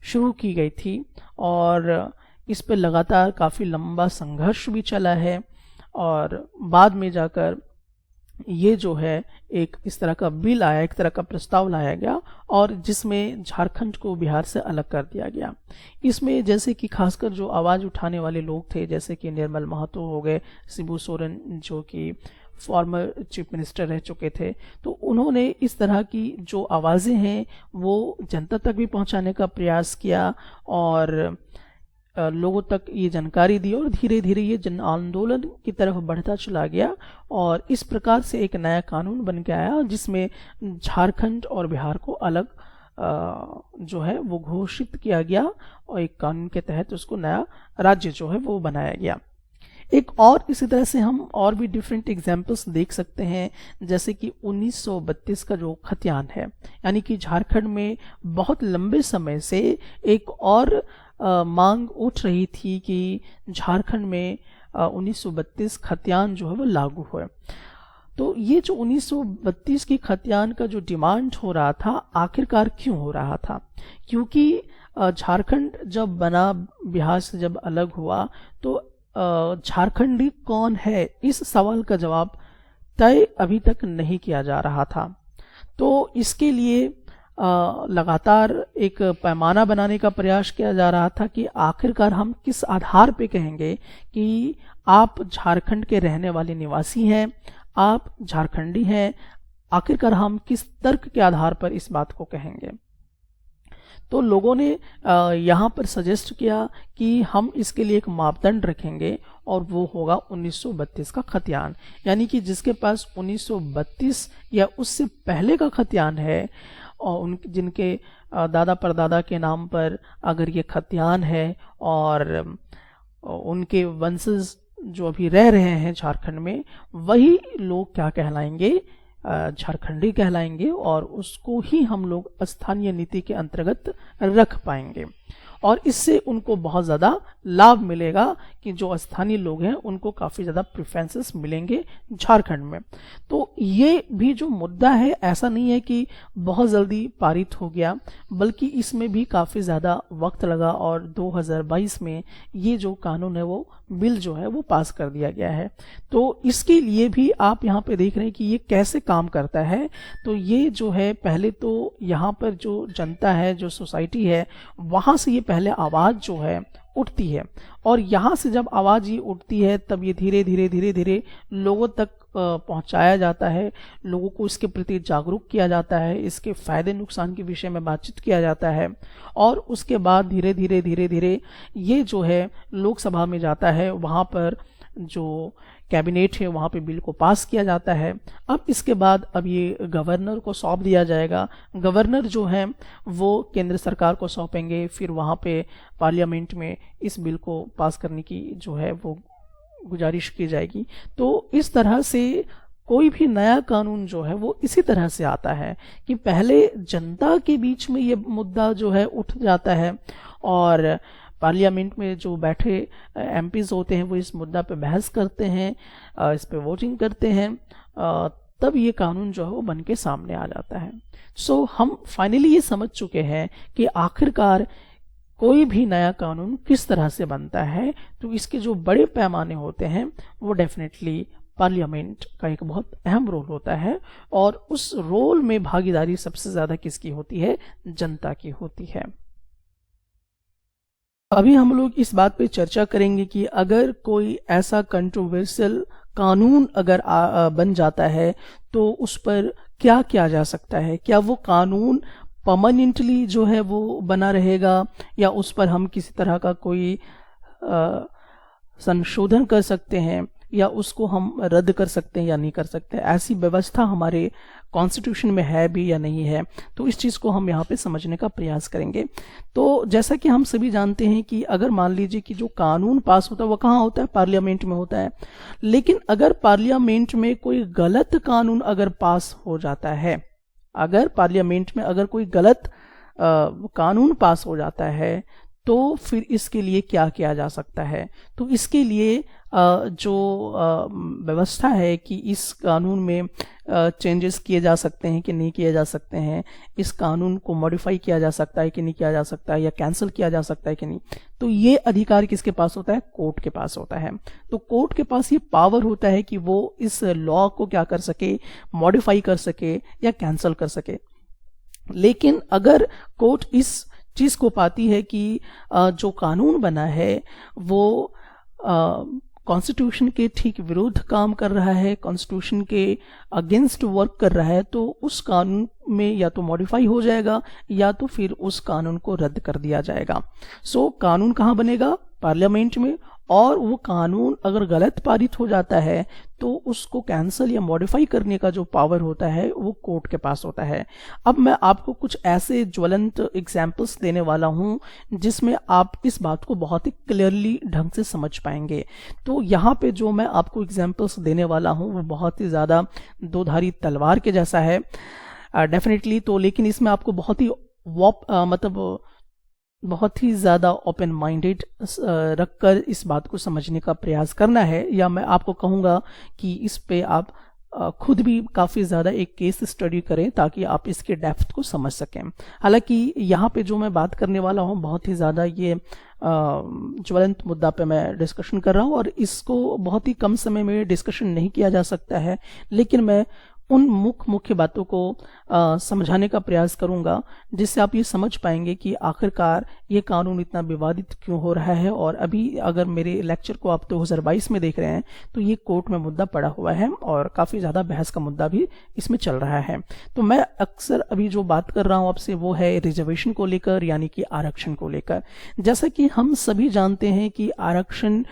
शुरू की गई थी और इस पे लगातार काफ़ी लंबा संघर्ष भी चला है और बाद में जाकर ये जो है एक इस तरह का बिल आया, एक तरह का प्रस्ताव लाया गया और जिसमें झारखंड को बिहार से अलग कर दिया गया। इसमें जैसे कि खासकर जो आवाज़ उठाने वाले लोग थे, जैसे कि निर्मल महतो हो गए, शिबू सोरेन जो कि फॉर्मर चीफ मिनिस्टर रह चुके थे, तो उन्होंने इस तरह की जो आवाज़ें हैं वो जनता तक भी पहुंचाने का प्रयास किया और लोगों तक ये जानकारी दी और धीरे धीरे ये जन आंदोलन की तरफ बढ़ता चला गया और इस प्रकार से एक नया कानून बन के आया जिसमें झारखंड और बिहार को अलग जो है वो घोषित किया गया और एक कानून के तहत उसको नया राज्य जो है वो बनाया गया। एक और इसी तरह से हम और भी डिफरेंट एग्जाम्पल्स देख सकते हैं, जैसे कि 1932 का जो खतियान है, यानी कि झारखंड में बहुत लंबे समय से एक और मांग उठ रही थी कि झारखंड में 1932 खतियान जो है वो लागू हुए। तो ये जो 1932 की खतियान का जो डिमांड हो रहा था, आखिरकार क्यों हो रहा था? क्योंकि झारखंड जब बना, बिहार से जब अलग हुआ, तो झारखंडी कौन है, इस सवाल का जवाब तय अभी तक नहीं किया जा रहा था। तो इसके लिए लगातार एक पैमाना बनाने का प्रयास किया जा रहा था कि आखिरकार हम किस आधार पे कहेंगे कि आप झारखंड के रहने वाले निवासी हैं, आप झारखंडी हैं। आखिरकार हम किस तर्क के आधार पर इस बात को कहेंगे? तो लोगों ने यहाँ पर सजेस्ट किया कि हम इसके लिए एक मापदंड रखेंगे और वो होगा 1932 का खतियान, यानी कि जिसके पास 1932 या उससे पहले का खतियान है और जिनके दादा परदादा के नाम पर अगर ये खतियान है और उनके वंशज जो अभी रह रहे हैं झारखंड में, वही लोग क्या कहलाएंगे? झारखंडी कहलाएंगे, और उसको ही हम लोग स्थानीय नीति के अंतर्गत रख पाएंगे और इससे उनको बहुत ज़्यादा लाभ मिलेगा कि जो स्थानीय लोग हैं उनको काफ़ी ज़्यादा प्रेफरेंसेस मिलेंगे झारखंड में। तो ये भी जो मुद्दा है, ऐसा नहीं है कि बहुत जल्दी पारित हो गया, बल्कि इसमें भी काफ़ी ज़्यादा वक्त लगा और 2022 में ये जो कानून है, वो बिल जो है वो पास कर दिया गया है। तो इसके लिए भी आप यहाँ पे देख रहे हैं कि ये कैसे काम करता है। तो ये जो है, पहले तो यहाँ पर जो जनता है, जो सोसाइटी है, वहाँ से ये पहले आवाज़ जो है उठती है और यहाँ से जब आवाज़ ये उठती है तब ये धीरे धीरे लोगों तक पहुंचाया जाता है, लोगों को इसके प्रति जागरूक किया जाता है, इसके फायदे नुकसान के विषय में बातचीत किया जाता है और उसके बाद धीरे धीरे ये जो है लोकसभा में जाता है, वहाँ पर जो कैबिनेट है वहाँ पे बिल को पास किया जाता है। अब इसके बाद अब ये गवर्नर को सौंप दिया जाएगा। गवर्नर जो है वो केंद्र सरकार को सौंपेंगे, फिर वहाँ पे पार्लियामेंट में इस बिल को पास करने की जो है वो गुजारिश की जाएगी। तो इस तरह से कोई भी नया कानून जो है वो इसी तरह से आता है कि पहले जनता के बीच में ये मुद्दा जो है उठ जाता है और पार्लियामेंट में जो बैठे एमपीज होते हैं वो इस मुद्दा पे बहस करते हैं, इस पे वोटिंग करते हैं, तब ये कानून जो है वो बन के सामने आ जाता है। सो हम फाइनली ये समझ चुके हैं कि आखिरकार कोई भी नया कानून किस तरह से बनता है। तो इसके जो बड़े पैमाने होते हैं वो डेफिनेटली पार्लियामेंट का एक बहुत अहम रोल होता है और उस रोल में भागीदारी सबसे ज्यादा किसकी होती है? जनता की होती है। अभी हम लोग इस बात पे चर्चा करेंगे कि अगर कोई ऐसा कंट्रोवर्शियल कानून अगर बन जाता है तो उस पर क्या किया जा सकता है। क्या वो कानून परमानेंटली जो है वो बना रहेगा या उस पर हम किसी तरह का कोई संशोधन कर सकते हैं या उसको हम रद्द कर सकते हैं या नहीं कर सकते। ऐसी व्यवस्था हमारे कॉन्स्टिट्यूशन में है भी या नहीं है, तो इस चीज़ को हम यहाँ पे समझने का प्रयास करेंगे। तो जैसा कि हम सभी जानते हैं कि अगर मान लीजिए कि जो कानून पास होता है वो कहाँ होता है? पार्लियामेंट में होता है। लेकिन अगर पार्लियामेंट में कोई गलत कानून अगर पास हो जाता है, अगर पार्लियामेंट में अगर कोई गलत कानून पास हो जाता है तो फिर इसके लिए क्या किया जा सकता है? तो इसके लिए जो व्यवस्था है कि इस कानून में चेंजेस किए जा सकते हैं कि नहीं किए जा सकते हैं, इस कानून को मॉडिफाई किया जा सकता है कि नहीं किया जा सकता है, या कैंसिल किया जा सकता है कि नहीं, तो ये अधिकार किसके पास होता है? कोर्ट के पास होता है। तो कोर्ट के पास ये पावर होता है कि वो इस लॉ को क्या कर सके? मॉडिफाई कर सके या कैंसिल कर सके। लेकिन अगर कोर्ट इस चीज को पाती है कि जो कानून बना है वो कॉन्स्टिट्यूशन के ठीक विरुद्ध काम कर रहा है, कॉन्स्टिट्यूशन के अगेंस्ट वर्क कर रहा है, तो उस कानून में या तो मॉडिफाई हो जाएगा या तो फिर उस कानून को रद्द कर दिया जाएगा। सो कानून कहाँ बनेगा? पार्लियामेंट में, और वो कानून अगर गलत पारित हो जाता है तो उसको कैंसिल या मॉडिफाई करने का जो पावर होता है वो कोर्ट के पास होता है। अब मैं आपको कुछ ऐसे ज्वलंत एग्जाम्पल्स देने वाला हूं जिसमें आप इस बात को बहुत ही क्लियरली ढंग से समझ पाएंगे। तो यहाँ पे जो मैं आपको एग्जाम्पल्स देने वाला हूं वो बहुत ही ज़्यादा दोधारी तलवार के जैसा है डेफिनेटली। तो लेकिन इसमें आपको बहुत ही मतलब बहुत ही ज़्यादा ओपन माइंडेड रखकर इस बात को समझने का प्रयास करना है, या मैं आपको कहूँगा कि इस पे आप खुद भी काफ़ी ज़्यादा एक केस स्टडी करें ताकि आप इसके डेप्थ को समझ सकें। हालांकि यहाँ पे जो मैं बात करने वाला हूँ बहुत ही ज़्यादा ये ज्वलंत मुद्दा पे मैं डिस्कशन कर रहा हूँ और इसको बहुत ही कम समय में डिस्कशन नहीं किया जा सकता है, लेकिन मैं उन मुख्य बातों को समझाने का प्रयास करूंगा जिससे आप ये समझ पाएंगे कि आखिरकार ये कानून इतना विवादित क्यों हो रहा है। और अभी अगर मेरे लेक्चर को आप 2022 में देख रहे हैं तो ये कोर्ट में मुद्दा पड़ा हुआ है और काफ़ी ज़्यादा बहस का मुद्दा भी इसमें चल रहा है। तो मैं अक्सर अभी जो बात कर रहा हूँ आपसे वो है रिजर्वेशन को लेकर, यानी कि आरक्षण को लेकर। जैसा कि हम सभी जानते हैं कि आरक्षण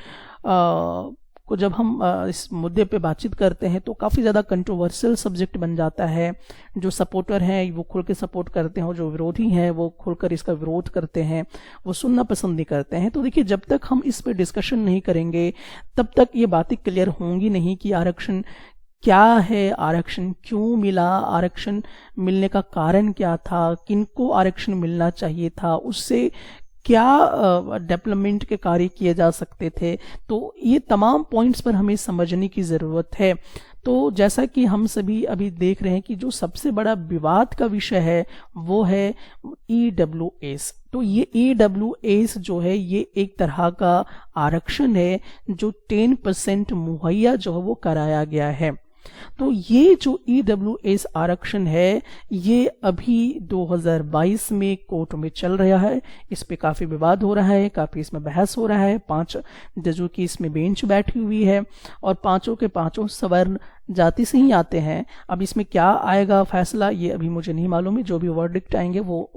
को जब हम इस मुद्दे पे बातचीत करते हैं तो काफ़ी ज़्यादा कंट्रोवर्शियल सब्जेक्ट बन जाता है। जो सपोर्टर हैं वो खुल के सपोर्ट करते हैं, जो विरोधी हैं वो खुलकर इसका विरोध करते हैं, वो सुनना पसंद नहीं करते हैं। तो देखिए, जब तक हम इस पे डिस्कशन नहीं करेंगे तब तक ये बातें क्लियर होंगी नहीं कि आरक्षण क्या है, आरक्षण क्यों मिला, आरक्षण मिलने का कारण क्या था, किनको आरक्षण मिलना चाहिए था, उससे क्या डेवलपमेंट के कार्य किए जा सकते थे। तो ये तमाम पॉइंट्स पर हमें समझने की ज़रूरत है। तो जैसा कि हम सभी अभी देख रहे हैं कि जो सबसे बड़ा विवाद का विषय है वो है EWS। तो ये EWS जो है ये एक तरह का आरक्षण है जो 10% मुहैया जो है वो कराया गया है। तो ये जो EWS आरक्षण है ये अभी 2022 में कोर्ट में चल रहा है। इस पे काफ़ी विवाद हो रहा है, काफ़ी इसमें बहस हो रहा है। 5 जजों की इसमें बेंच बैठी हुई है और पांचों के पांचों सवर्ण जाति से ही आते हैं। अब इसमें क्या आएगा फैसला ये अभी मुझे नहीं मालूम है, जो भी वर्डिक्ट आएंगे वो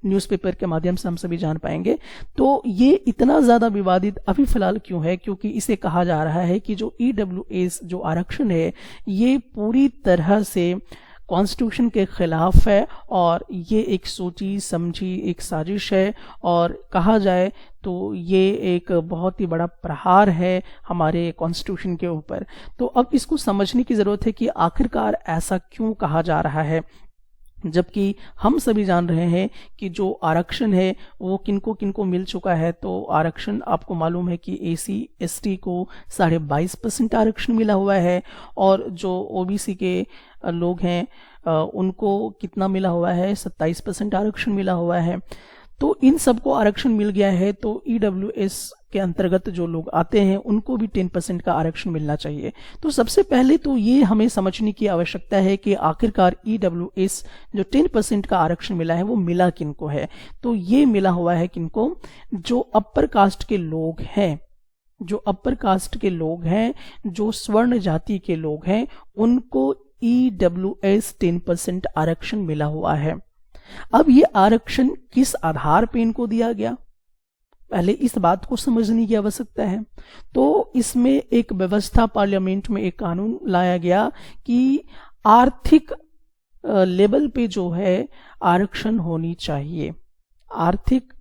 न्यूज़पेपर के माध्यम से हम सभी जान पाएंगे। तो ये इतना ज़्यादा विवादित अभी फिलहाल क्यों है? क्योंकि इसे कहा जा रहा है कि जो EWS जो आरक्षण है ये पूरी तरह से कॉन्स्टिट्यूशन के खिलाफ है और ये एक सोची समझी एक साजिश है, और कहा जाए तो ये एक बहुत ही बड़ा प्रहार है हमारे कॉन्स्टिट्यूशन के ऊपर। तो अब इसको समझने की ज़रूरत है कि आखिरकार ऐसा क्यों कहा जा रहा है, जबकि हम सभी जान रहे हैं कि जो आरक्षण है वो किनको किनको मिल चुका है। तो आरक्षण आपको मालूम है कि AC ST को 22.5% आरक्षण मिला हुआ है, और जो OBC के लोग हैं उनको कितना मिला हुआ है, 27% आरक्षण मिला हुआ है। तो इन सबको आरक्षण मिल गया है, तो EWS के अंतर्गत जो लोग आते हैं उनको भी 10% का आरक्षण मिलना चाहिए। तो सबसे पहले तो ये हमें समझने की आवश्यकता है कि आखिरकार EWS जो 10% का आरक्षण मिला है वो मिला किनको है। तो ये मिला हुआ है किनको, जो अपर कास्ट के लोग हैं, जो अपर कास्ट के लोग हैं, जो स्वर्ण जाति के लोग हैं, उनको EWS 10% आरक्षण मिला हुआ है। अब ये आरक्षण किस आधार पर इनको दिया गया, पहले इस बात को समझने की आवश्यकता है। तो इसमें एक व्यवस्था, पार्लियामेंट में एक कानून लाया गया कि आर्थिक लेवल पे जो है आरक्षण होनी चाहिए, आर्थिक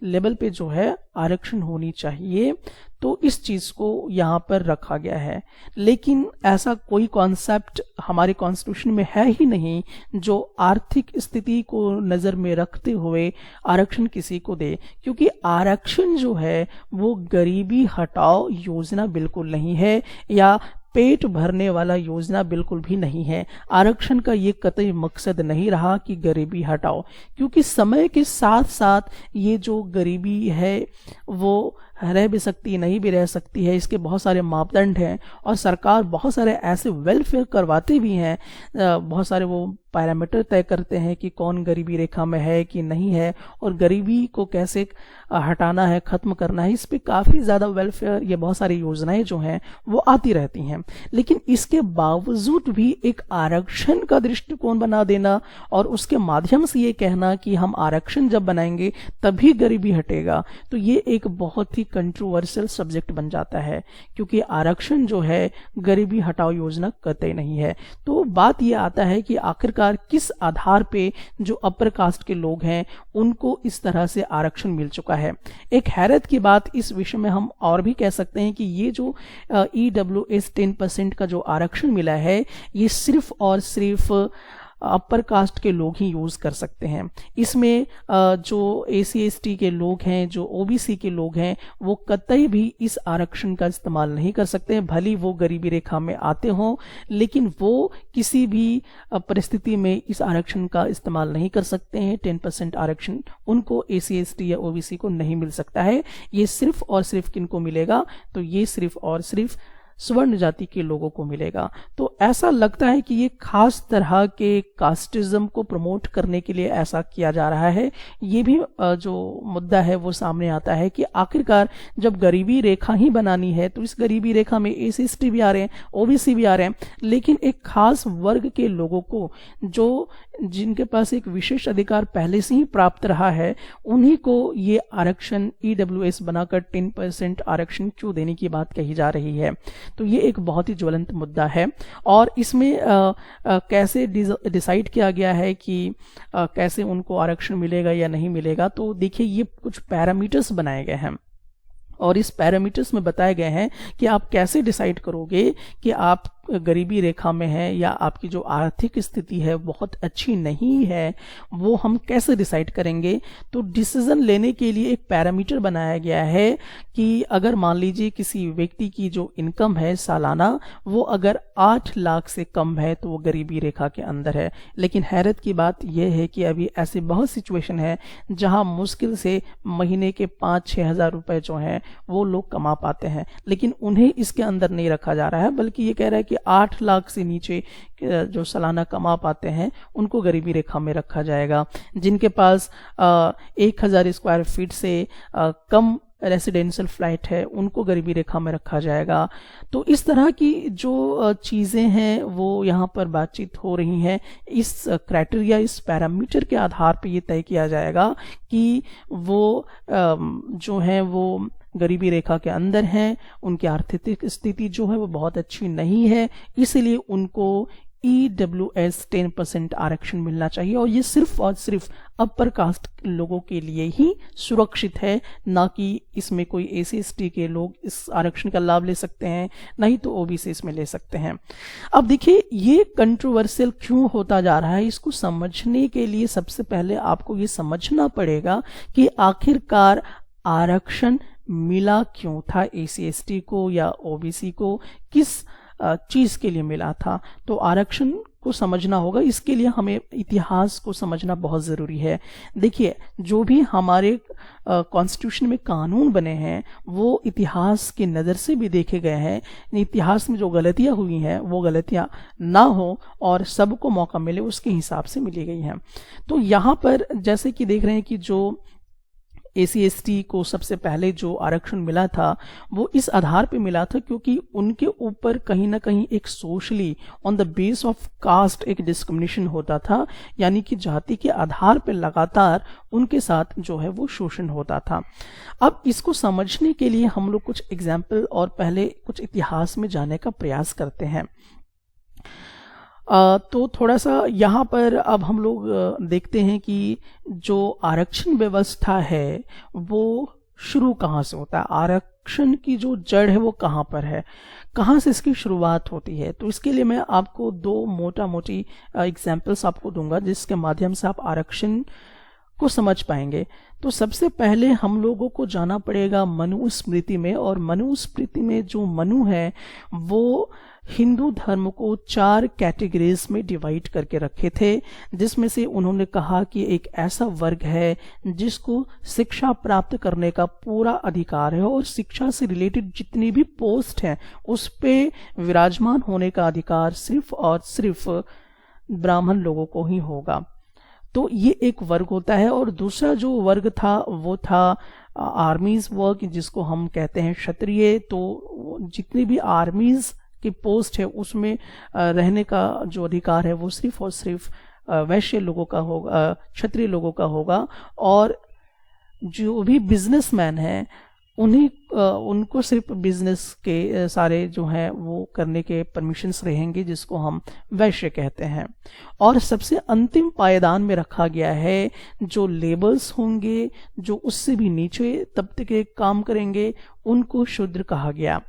लेवल पे जो है आरक्षण होनी चाहिए। तो इस चीज को यहाँ पर रखा गया है, लेकिन ऐसा कोई कॉन्सेप्ट हमारे कॉन्स्टिट्यूशन में है ही नहीं जो आर्थिक स्थिति को नजर में रखते हुए आरक्षण किसी को दे, क्योंकि आरक्षण जो है वो गरीबी हटाओ योजना बिल्कुल नहीं है, या पेट भरने वाला योजना बिल्कुल भी नहीं है। आरक्षण का ये कतई मकसद नहीं रहा कि गरीबी हटाओ, क्योंकि समय के साथ साथ ये जो गरीबी है वो रह भी सकती है, नहीं भी रह सकती है। इसके बहुत सारे मापदंड हैं और सरकार बहुत सारे ऐसे वेलफेयर करवाते भी हैं, बहुत सारे वो पैरामीटर तय करते हैं कि कौन गरीबी रेखा में है कि नहीं है, और गरीबी को कैसे हटाना है, खत्म करना है। इस पे काफ़ी ज़्यादा वेलफेयर, ये बहुत सारी योजनाएं जो हैं वो आती रहती हैं। लेकिन इसके बावजूद भी एक आरक्षण का दृष्टिकोण बना देना और उसके माध्यम से ये कहना कि हम आरक्षण जब बनाएंगे तभी गरीबी हटेगा, तो ये एक बहुत ही कंट्रोवर्शियल सब्जेक्ट बन जाता है, क्योंकि आरक्षण जो है गरीबी हटाओ योजना कतई नहीं है। तो बात ये आता है कि आखिरकार किस आधार पे जो अपर कास्ट के लोग हैं उनको इस तरह से आरक्षण मिल चुका है। एक हैरत की बात इस विषय में हम और भी कह सकते हैं कि ये जो EWS 10% का जो आरक्षण मिला है, ये सिर्फ और सिर्फ अपर कास्ट के लोग ही यूज कर सकते हैं। इसमें जो AC/ST के लोग हैं, जो OBC के लोग हैं, वो कतई भी इस आरक्षण का इस्तेमाल नहीं कर सकते हैं, भले वो गरीबी रेखा में आते हों, लेकिन वो किसी भी परिस्थिति में इस आरक्षण का इस्तेमाल नहीं कर सकते हैं। 10% आरक्षण उनको AC/ST या OBC को नहीं मिल सकता है। ये सिर्फ और सिर्फ किनको मिलेगा, तो ये सिर्फ और सिर्फ स्वर्ण जाति के लोगों को मिलेगा। तो ऐसा लगता है कि ये खास तरह के कास्टिज्म को प्रमोट करने के लिए ऐसा किया जा रहा है। ये भी जो मुद्दा है वो सामने आता है कि आखिरकार जब गरीबी रेखा ही बनानी है तो इस गरीबी रेखा में AC/ST भी आ रहे हैं, OBC भी आ रहे हैं, लेकिन एक खास वर्ग के लोगों को जो जिनके पास एक विशेष अधिकार पहले से ही प्राप्त रहा है, उन्हीं को ये आरक्षण EWS बनाकर 10% आरक्षण क्यों देने की बात कही जा रही है। तो ये एक बहुत ही ज्वलंत मुद्दा है और इसमें कैसे डिसाइड किया गया है कि कैसे उनको आरक्षण मिलेगा या नहीं मिलेगा। तो देखिए, ये कुछ पैरामीटर्स बनाए गए हैं और इस पैरामीटर्स में बताए गए हैं कि आप कैसे डिसाइड करोगे कि आप गरीबी रेखा में है या आपकी जो आर्थिक स्थिति है बहुत अच्छी नहीं है, वो हम कैसे डिसाइड करेंगे। तो डिसीजन लेने के लिए एक पैरामीटर बनाया गया है कि अगर मान लीजिए किसी व्यक्ति की जो इनकम है सालाना, वो अगर 8 लाख से कम है तो वो गरीबी रेखा के अंदर है। लेकिन हैरत की बात यह है कि अभी ऐसी बहुत सिचुएशन है जहां मुश्किल से महीने के 5-6 हज़ार रुपए जो हैं वो लोग कमा पाते हैं, लेकिन उन्हें इसके अंदर नहीं रखा जा रहा है, बल्कि ये कह रहा है कि 8 लाख से नीचे जो सालाना कमा पाते हैं उनको गरीबी रेखा में रखा जाएगा। जिनके पास 1000 स्क्वायर फीट से कम रेसिडेंशियल फ्लैट है उनको गरीबी रेखा में रखा जाएगा। तो इस तरह की जो चीज़ें हैं वो यहाँ पर बातचीत हो रही हैं। इस क्राइटेरिया, इस पैरामीटर के आधार पे ये तय किया जाएगा कि वो जो है वो गरीबी रेखा के अंदर हैं, उनकी आर्थिक स्थिति जो है वो बहुत अच्छी नहीं है, इसलिए उनको EWS 10% आरक्षण मिलना चाहिए। और ये सिर्फ और सिर्फ अपर कास्ट लोगों के लिए ही सुरक्षित है, ना कि इसमें कोई AC/ST के लोग इस आरक्षण का लाभ ले सकते हैं, नहीं तो OBC इसमें ले सकते हैं। अब देखिए, ये कंट्रोवर्शियल क्यों होता जा रहा है, इसको समझने के लिए सबसे पहले आपको ये समझना पड़ेगा कि आखिरकार आरक्षण मिला क्यों था AC/ST को या OBC को, किस चीज के लिए मिला था। तो आरक्षण को समझना होगा, इसके लिए हमें इतिहास को समझना बहुत जरूरी है। देखिए, जो भी हमारे कॉन्स्टिट्यूशन में कानून बने हैं वो इतिहास की नज़र से भी देखे गए हैं। इतिहास में जो गलतियां हुई हैं वो गलतियां ना हो और सबको मौका मिले उसके हिसाब से मिली गई हैं। तो यहाँ पर जैसे कि देख रहे हैं कि जो AC/ST को सबसे पहले जो आरक्षण मिला था वो इस आधार पे मिला था क्योंकि उनके ऊपर कहीं ना कहीं एक socially on the base of caste एक डिस्क्रिमिनेशन होता था, यानी कि जाति के आधार पे लगातार उनके साथ जो है वो शोषण होता था। अब इसको समझने के लिए हम लोग कुछ एग्जाम्पल और पहले कुछ इतिहास में जाने का प्रयास करते हैं। तो थोड़ा सा यहाँ पर अब हम लोग देखते हैं कि जो आरक्षण व्यवस्था है वो शुरू कहाँ से होता है, आरक्षण की जो जड़ है वो कहाँ पर है, कहाँ से इसकी शुरुआत होती है। तो इसके लिए मैं आपको 2 मोटी एग्जाम्पल्स आपको दूंगा जिसके माध्यम से आप आरक्षण को समझ पाएंगे। तो सबसे पहले हम लोगों को जाना पड़ेगा मनुस्मृति में, और मनुस्मृति में जो मनु है वो हिंदू धर्म को 4 कैटेगरीज में डिवाइड करके रखे थे, जिसमें से उन्होंने कहा कि एक ऐसा वर्ग है जिसको शिक्षा प्राप्त करने का पूरा अधिकार है और शिक्षा से रिलेटेड जितनी भी पोस्ट हैं उस पे विराजमान होने का अधिकार सिर्फ और सिर्फ ब्राह्मण लोगों को ही होगा। तो ये एक वर्ग होता है। और दूसरा जो वर्ग था वो था आर्मीज वर्ग, जिसको हम कहते हैं क्षत्रिय। तो जितनी भी आर्मीज की पोस्ट है उसमें रहने का जो अधिकार है वो सिर्फ और सिर्फ वैश्य लोगों का होगा, क्षत्रिय लोगों का होगा। और जो भी बिजनेसमैन है उनको सिर्फ बिजनेस के सारे जो हैं वो करने के परमिशंस रहेंगे, जिसको हम वैश्य कहते हैं। और सबसे अंतिम पायदान में रखा गया है जो लेबर्स होंगे, जो उससे भी नीचे तबके के काम करेंगे, उनको शूद्र कहा गया।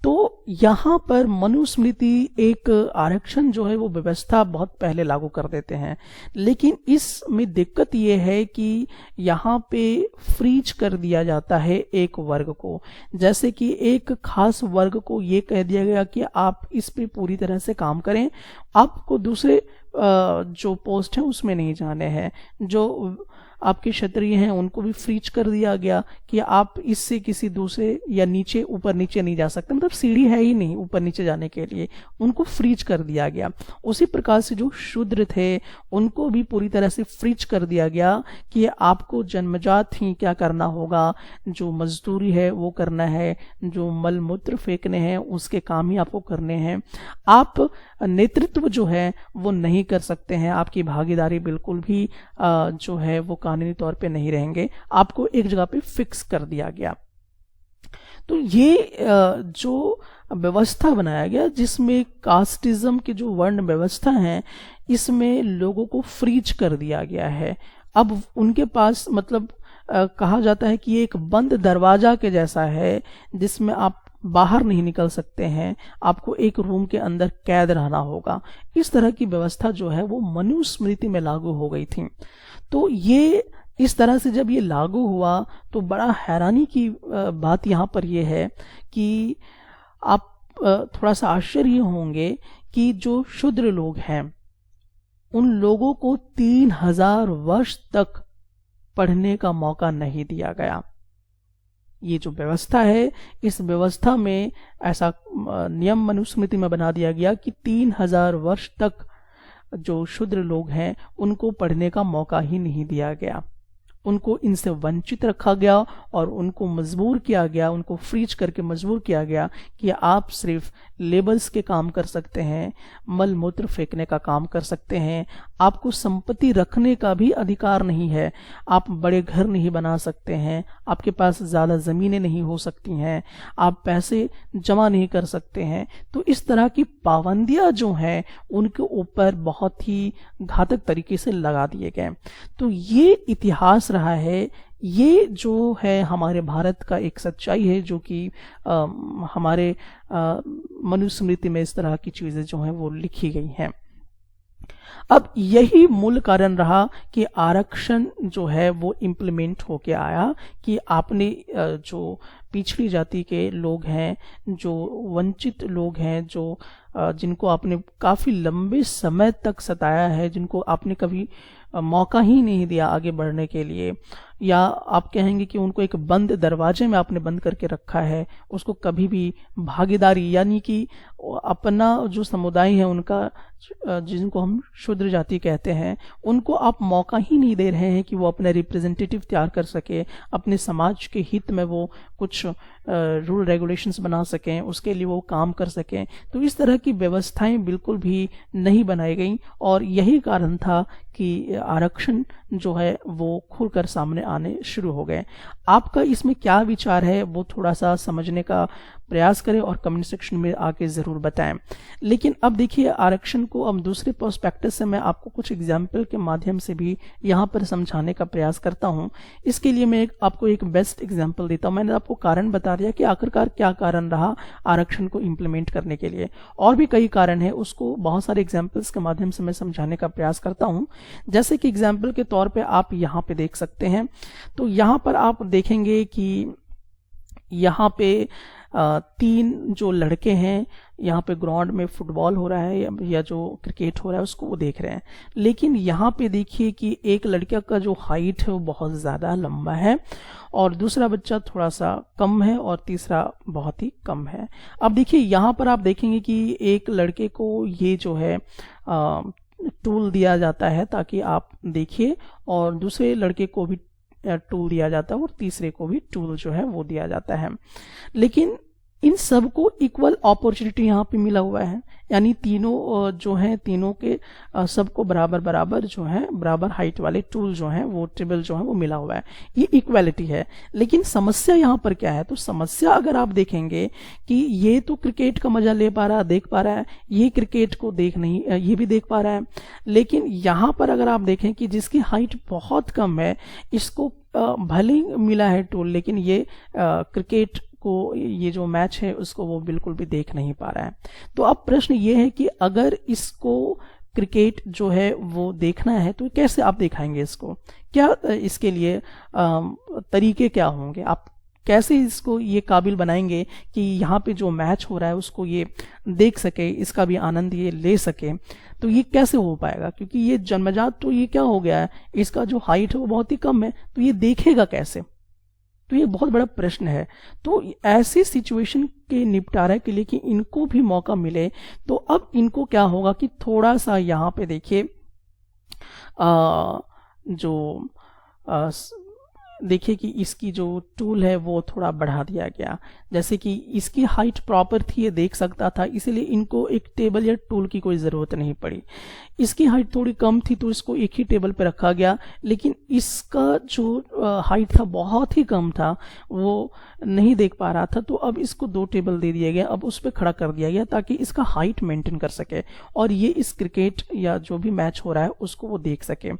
तो यहाँ पर मनुस्मृति एक आरक्षण जो है वो व्यवस्था बहुत पहले लागू कर देते हैं, लेकिन इसमें दिक्कत ये है कि यहाँ पे फ्रीज कर दिया जाता है एक वर्ग को। जैसे कि एक खास वर्ग को ये कह दिया गया कि आप इस पे पूरी तरह से काम करें, आपको दूसरे जो पोस्ट है उसमें नहीं जाने हैं। जो आपके क्षत्रिय हैं उनको भी फ्रीज कर दिया गया कि आप इससे किसी दूसरे या नीचे ऊपर नीचे नहीं जा सकते, मतलब सीढ़ी है ही नहीं ऊपर नीचे जाने के लिए, उनको फ्रीज कर दिया गया। उसी प्रकार से जो शूद्र थे उनको भी पूरी तरह से फ्रीज कर दिया गया कि आपको जन्मजात ही क्या करना होगा, जो मजदूरी है वो करना है, जो मल मूत्र फेंकने हैं उसके काम ही आपको करने हैं। आप नेतृत्व जो है वो नहीं कर सकते हैं, आपकी भागीदारी बिल्कुल भी जो है वो कानूनी तौर पे नहीं रहेंगे, आपको एक जगह पे फिक्स कर दिया गया। तो ये जो व्यवस्था बनाया गया जिसमें कास्टिज्म की जो वर्ण व्यवस्था है, इसमें लोगों को फ्रीज कर दिया गया है। अब उनके पास मतलब कहा जाता है कि ये एक बंद दरवाजा के जैसा है जिसमें आप बाहर नहीं निकल सकते हैं, आपको एक रूम के अंदर कैद रहना होगा। इस तरह की व्यवस्था जो है वो मनुस्मृति में लागू हो गई थी। तो ये इस तरह से जब ये लागू हुआ तो बड़ा हैरानी की बात यहाँ पर ये है कि आप थोड़ा सा आश्चर्य होंगे कि जो शूद्र लोग हैं उन लोगों को 3000 वर्ष तक पढ़ने का मौका नहीं दिया गया। ये जो व्यवस्था है, इस व्यवस्था में ऐसा नियम मनुस्मृति में बना दिया गया कि 3000 वर्ष तक जो शूद्र लोग हैं उनको पढ़ने का मौका ही नहीं दिया गया। उनको इनसे वंचित रखा गया और उनको मजबूर किया गया, उनको फ्रीज करके मजबूर किया गया कि आप सिर्फ लेबर्स के काम कर सकते हैं, मल मूत्र फेंकने का काम कर सकते हैं, आपको संपत्ति रखने का भी अधिकार नहीं है, आप बड़े घर नहीं बना सकते हैं, आपके पास ज़्यादा ज़मीनें नहीं हो सकती हैं, आप पैसे जमा नहीं कर सकते हैं। तो इस तरह की पाबंदियां जो हैं उनके ऊपर बहुत ही घातक तरीके से लगा दिए गए। तो ये इतिहास रहा है, ये जो है हमारे भारत का एक सच्चाई है जो कि हमारे मनुस्मृति में इस तरह की चीजें जो हैं वो लिखी गई हैं। अब यही मूल कारण रहा कि आरक्षण जो है वो इम्प्लीमेंट होके आया कि आपने जो पिछड़ी जाति के लोग हैं, जो वंचित लोग हैं, जो जिनको आपने काफी लंबे समय तक सताया है, जिनको आपने कभी मौका ही नहीं दिया आगे बढ़ने के लिए, या आप कहेंगे कि उनको एक बंद दरवाजे में आपने बंद करके रखा है, उसको कभी भी भागीदारी यानी कि अपना जो समुदाय है उनका, जिनको हम शूद्र जाति कहते हैं, उनको आप मौका ही नहीं दे रहे हैं कि वो अपने रिप्रेजेंटेटिव तैयार कर सके, अपने समाज के हित में वो कुछ रूल रेगुलेशंस बना सकें, उसके लिए वो काम कर सकें। तो इस तरह की व्यवस्थाएं बिल्कुल भी नहीं बनाई गई और यही कारण था कि आरक्षण जो है वो खुलकर सामने आने शुरू हो गए। आपका इसमें क्या विचार है वो थोड़ा सा समझने का प्रयास करें और कमेंट सेक्शन में आके ज़रूर बताएं। लेकिन अब देखिए आरक्षण को अब दूसरे पर्सपेक्टिव से मैं आपको कुछ एग्जाम्पल के माध्यम से भी यहाँ पर समझाने का प्रयास करता हूँ। इसके लिए मैं आपको एक बेस्ट एग्जाम्पल देता हूँ। मैंने आपको कारण बता दिया कि आखिरकार क्या कारण रहा आरक्षण को इम्प्लीमेंट करने के लिए, और भी कई कारण है, उसको बहुत सारे एग्जाम्पल्स के माध्यम से मैं समझाने का प्रयास करता हूँ। जैसे कि एग्जाम्पल के तौर पर आप यहाँ पे देख सकते हैं, तो यहाँ पर आप देखेंगे कि यहाँ पे 3 जो लड़के हैं, यहाँ पे ग्राउंड में फुटबॉल हो रहा है या जो क्रिकेट हो रहा है उसको वो देख रहे हैं। लेकिन यहाँ पे देखिए कि एक लड़का का जो हाइट है वो बहुत ज़्यादा लंबा है और दूसरा बच्चा थोड़ा सा कम है और तीसरा बहुत ही कम है। अब देखिए यहाँ पर आप देखेंगे कि एक लड़के को ये जो है टूल दिया जाता है ताकि आप देखिए, और दूसरे लड़के को भी टूल दिया जाता है और तीसरे को भी टूल जो है वो दिया जाता है। लेकिन इन सबको इक्वल अपॉर्चुनिटी यहाँ पे मिला हुआ है। यानी तीनों जो हैं तीनों के सबको बराबर बराबर जो है बराबर हाइट वाले टूल जो हैं वो टेबल जो है वो मिला हुआ है, ये इक्वालिटी है। लेकिन समस्या यहाँ पर क्या है, तो समस्या अगर आप देखेंगे कि ये तो क्रिकेट का मजा ले पा रहा है, देख पा रहा है, ये क्रिकेट को देख नहीं, ये भी देख पा रहा है, लेकिन यहाँ पर अगर आप देखें कि जिसकी हाइट बहुत कम है इसको भले ही मिला है टूल, लेकिन ये क्रिकेट को, ये जो मैच है उसको वो बिल्कुल भी देख नहीं पा रहा है। तो अब प्रश्न ये है कि अगर इसको क्रिकेट जो है वो देखना है तो कैसे आप दिखाएंगे इसको, क्या इसके लिए तरीके क्या होंगे, आप कैसे इसको ये काबिल बनाएंगे कि यहाँ पे जो मैच हो रहा है उसको ये देख सके, इसका भी आनंद ये ले सके। तो ये कैसे हो पाएगा, क्योंकि ये जन्मजात तो ये क्या हो गया है, इसका जो हाइट है वो बहुत ही कम है, तो ये देखेगा कैसे, तो ये बहुत बड़ा प्रश्न है। तो ऐसी सिचुएशन के निपटारे के लिए कि इनको भी मौका मिले, तो अब इनको क्या होगा कि थोड़ा सा यहाँ पे देखिए देखिए कि इसकी जो टूल है वो थोड़ा बढ़ा दिया गया, जैसे कि इसकी हाइट प्रॉपर थी, ये देख सकता था, इसीलिए इनको एक टेबल या टूल की कोई ज़रूरत नहीं पड़ी। इसकी हाइट थोड़ी कम थी तो इसको एक ही टेबल पे रखा गया, लेकिन इसका जो हाइट था बहुत ही कम था, वो नहीं देख पा रहा था, तो अब इसको 2 टेबल दे दिया गया, अब उस पर खड़ा कर दिया गया ताकि इसका हाइट मेंटेन कर सके और ये इस क्रिकेट या जो भी मैच हो रहा है उसको वो देख सके।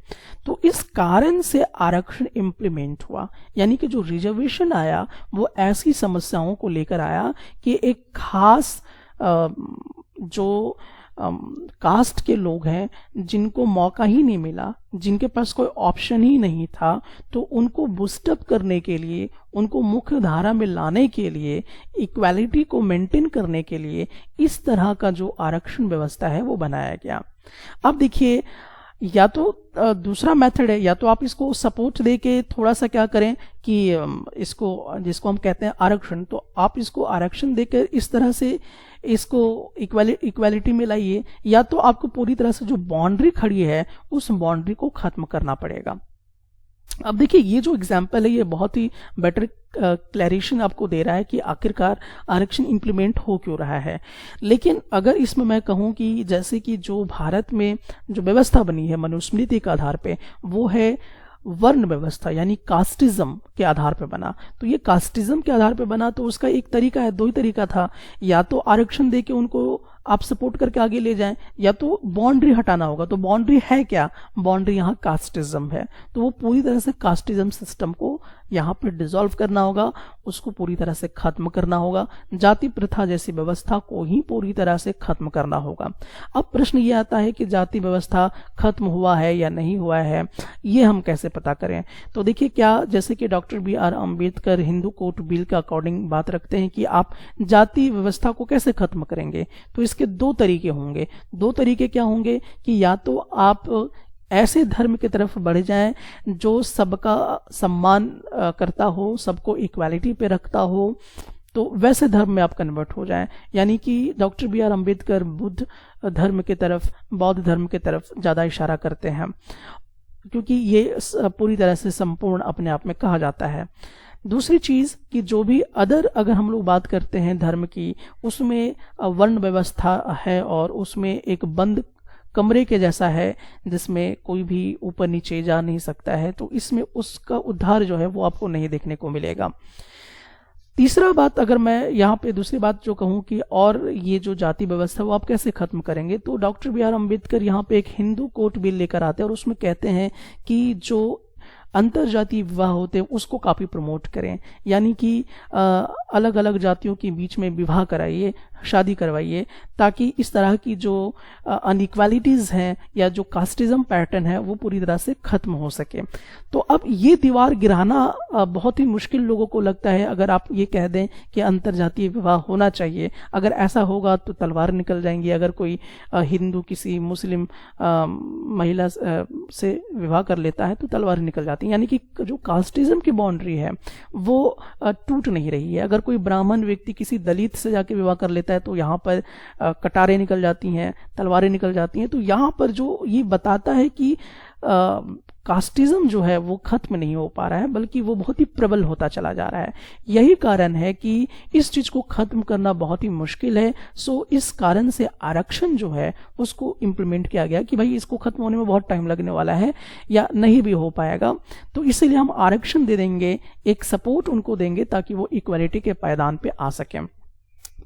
तो इस कारण से आरक्षण इम्प्लीमेंट हुआ, यानी कि जो रिजर्वेशन आया वो ऐसी समस्याओं को लेकर आया कि एक खास जो कास्ट के लोग हैं जिनको मौका ही नहीं मिला, जिनके पास कोई ऑप्शन ही नहीं था, तो उनको बूस्टअप करने के लिए, उनको मुख्य धारा में लाने के लिए, इक्वालिटी को मेंटेन करने के लिए इस तरह का जो आरक्षण व्यवस्था है वो बनाया गया। अब देखिए, या तो दूसरा मेथड है, या तो आप इसको सपोर्ट दे के थोड़ा सा क्या करें कि इसको, जिसको हम कहते हैं आरक्षण, तो आप इसको आरक्षण देकर इस तरह से इसको इक्वालिटी में लाइए, या तो आपको पूरी तरह से जो बाउंड्री खड़ी है उस बाउंड्री को खत्म करना पड़ेगा। अब देखिए, ये जो एग्जाम्पल है ये बहुत ही बेटर क्लैरिफिकेशन आपको दे रहा है कि आखिरकार आरक्षण इंप्लीमेंट हो क्यों रहा है। लेकिन अगर इसमें मैं कहूँ कि जैसे कि जो भारत में जो व्यवस्था बनी है मनुस्मृति के आधार पे, वो है वर्ण व्यवस्था, यानी कास्टिज्म के आधार पे बना। तो ये कास्टिज्म के आधार पे बना, तो उसका एक तरीका है, 2 ही तरीका था, या तो आरक्षण देके उनको आप सपोर्ट करके आगे ले जाएं, या तो बाउंड्री हटाना होगा। तो बाउंड्री है क्या, बाउंड्री यहाँ कास्टिज्म है, तो वो पूरी तरह से कास्टिज्म सिस्टम को यहाँ पर डिसॉल्व करना होगा, उसको पूरी तरह से खत्म करना होगा, जाति प्रथा जैसी व्यवस्था को ही पूरी तरह से खत्म करना होगा। अब प्रश्न ये आता है कि जाति व्यवस्था खत्म हुआ है या नहीं हुआ है, ये हम कैसे पता करें। तो देखिए, क्या जैसे कि doctor BR Ambedkar Hindu court bill के अकॉर्डिंग बात रखते हैं कि आप जाति व्यवस्था को कैसे खत्म करेंगे, तो इसके 2 तरीके होंगे। 2 तरीके क्या होंगे कि या तो आप ऐसे धर्म की तरफ बढ़ जाएं जो सबका सम्मान करता हो, सबको इक्वालिटी पे रखता हो, तो वैसे धर्म में आप कन्वर्ट हो जाएं। यानी कि डॉक्टर BR अम्बेडकर बुद्ध धर्म की तरफ, बौद्ध धर्म की तरफ ज़्यादा इशारा करते हैं, क्योंकि ये पूरी तरह से संपूर्ण अपने आप में कहा जाता है। दूसरी चीज कि जो भी अगर हम लोग बात करते हैं धर्म की, उसमें वर्ण व्यवस्था है और उसमें एक बंद कमरे के जैसा है जिसमें कोई भी ऊपर नीचे जा नहीं सकता है, तो इसमें उसका उद्धार जो है वो आपको नहीं देखने को मिलेगा। तीसरा बात, अगर मैं यहाँ पे दूसरी बात जो कहूँ कि और ये जो जाति व्यवस्था वो आप कैसे खत्म करेंगे, तो डॉक्टर BR अम्बेडकर यहाँ पे एक हिंदू कोर्ट बिल लेकर आते हैं और उसमें कहते हैं कि जो अंतरजातीय विवाह होते हैं उसको काफी प्रमोट करें, यानी कि अलग अलग जातियों के बीच में विवाह कराइए, शादी करवाइए, ताकि इस तरह की जो अनइक्वालिटीज हैं या जो कास्टिज्म पैटर्न है वो पूरी तरह से खत्म हो सके। तो अब ये दीवार गिराना बहुत ही मुश्किल लोगों को लगता है। अगर आप ये कह दें कि अंतरजातीय विवाह होना चाहिए, अगर ऐसा होगा तो तलवार निकल जाएंगी। अगर कोई हिंदू किसी मुस्लिम महिला से विवाह कर लेता है तो तलवार निकल जाती है, यानी कि जो कास्टिज्म की बाउंड्री है वो टूट नहीं रही है। अगर कोई ब्राह्मण व्यक्ति किसी दलित से जाके विवाह कर लेता है तो यहाँ पर कटारें निकल जाती हैं, तलवारें निकल जाती हैं। तो यहाँ पर जो ये बताता है कि कास्टिज्म जो है वो खत्म नहीं हो पा रहा है, बल्कि वो बहुत ही प्रबल होता चला जा रहा है। यही कारण है कि इस चीज को खत्म करना बहुत ही मुश्किल है। सो इस कारण से आरक्षण जो है उसको इम्प्लीमेंट किया गया कि भाई इसको खत्म होने में बहुत टाइम लगने वाला है या नहीं भी हो पाएगा, तो इसीलिए हम आरक्षण दे देंगे, एक सपोर्ट उनको देंगे ताकि वो इक्वालिटी के पायदान पे आ सकें।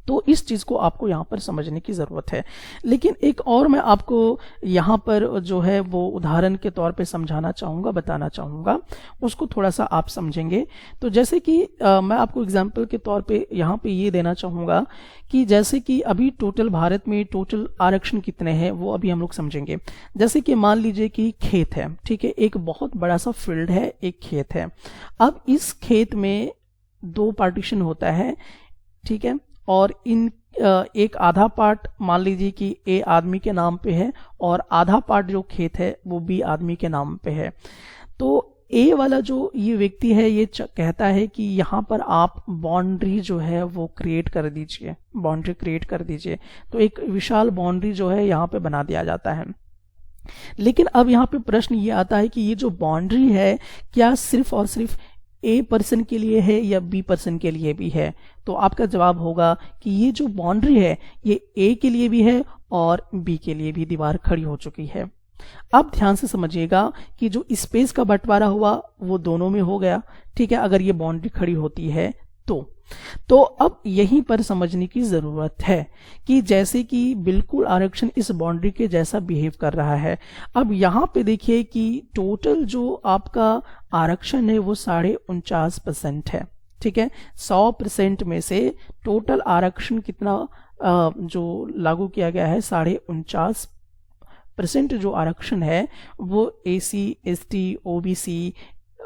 तो इस चीज को आपको यहाँ पर समझने की जरूरत है। लेकिन एक और मैं आपको यहाँ पर जो है वो उदाहरण के तौर पे समझाना चाहूंगा, बताना चाहूंगा, उसको थोड़ा सा आप समझेंगे। तो जैसे कि मैं आपको एग्जाम्पल के तौर पे यहाँ पे ये देना चाहूंगा कि जैसे कि अभी टोटल भारत में टोटल आरक्षण कितने हैं वो अभी हम लोग समझेंगे। जैसे कि मान लीजिए कि खेत है, ठीक है, एक बहुत बड़ा सा फील्ड है, एक खेत है। अब इस खेत में 2 पार्टीशन होता है, ठीक है, और इन एक आधा पार्ट मान लीजिए कि ए आदमी के नाम पे है और आधा पार्ट जो खेत है वो बी आदमी के नाम पे है। तो ए वाला जो ये व्यक्ति है ये कहता है कि यहाँ पर आप बाउंड्री जो है वो क्रिएट कर दीजिए, बाउंड्री क्रिएट कर दीजिए। तो एक विशाल बाउंड्री जो है यहाँ पे बना दिया जाता है। लेकिन अब यहाँ पे प्रश्न ये आता है कि ये जो बाउंड्री है क्या सिर्फ और सिर्फ ए पर्सन के लिए है या बी पर्सन के लिए भी है? तो आपका जवाब होगा कि ये जो बाउंड्री है ये ए के लिए भी है और बी के लिए भी दीवार खड़ी हो चुकी है। अब ध्यान से समझिएगा कि जो स्पेस का बंटवारा हुआ वो दोनों में हो गया, ठीक है, अगर ये बाउंड्री खड़ी होती है तो अब यहीं पर समझने की जरूरत है कि जैसे कि बिल्कुल आरक्षण इस बाउंड्री के जैसा बिहेव कर रहा है। अब यहाँ पे देखिए कि टोटल जो आपका आरक्षण है वो 49.5% है, ठीक है। 100% में से टोटल आरक्षण कितना जो लागू किया गया है, 49% जो आरक्षण है वो AC ST OBC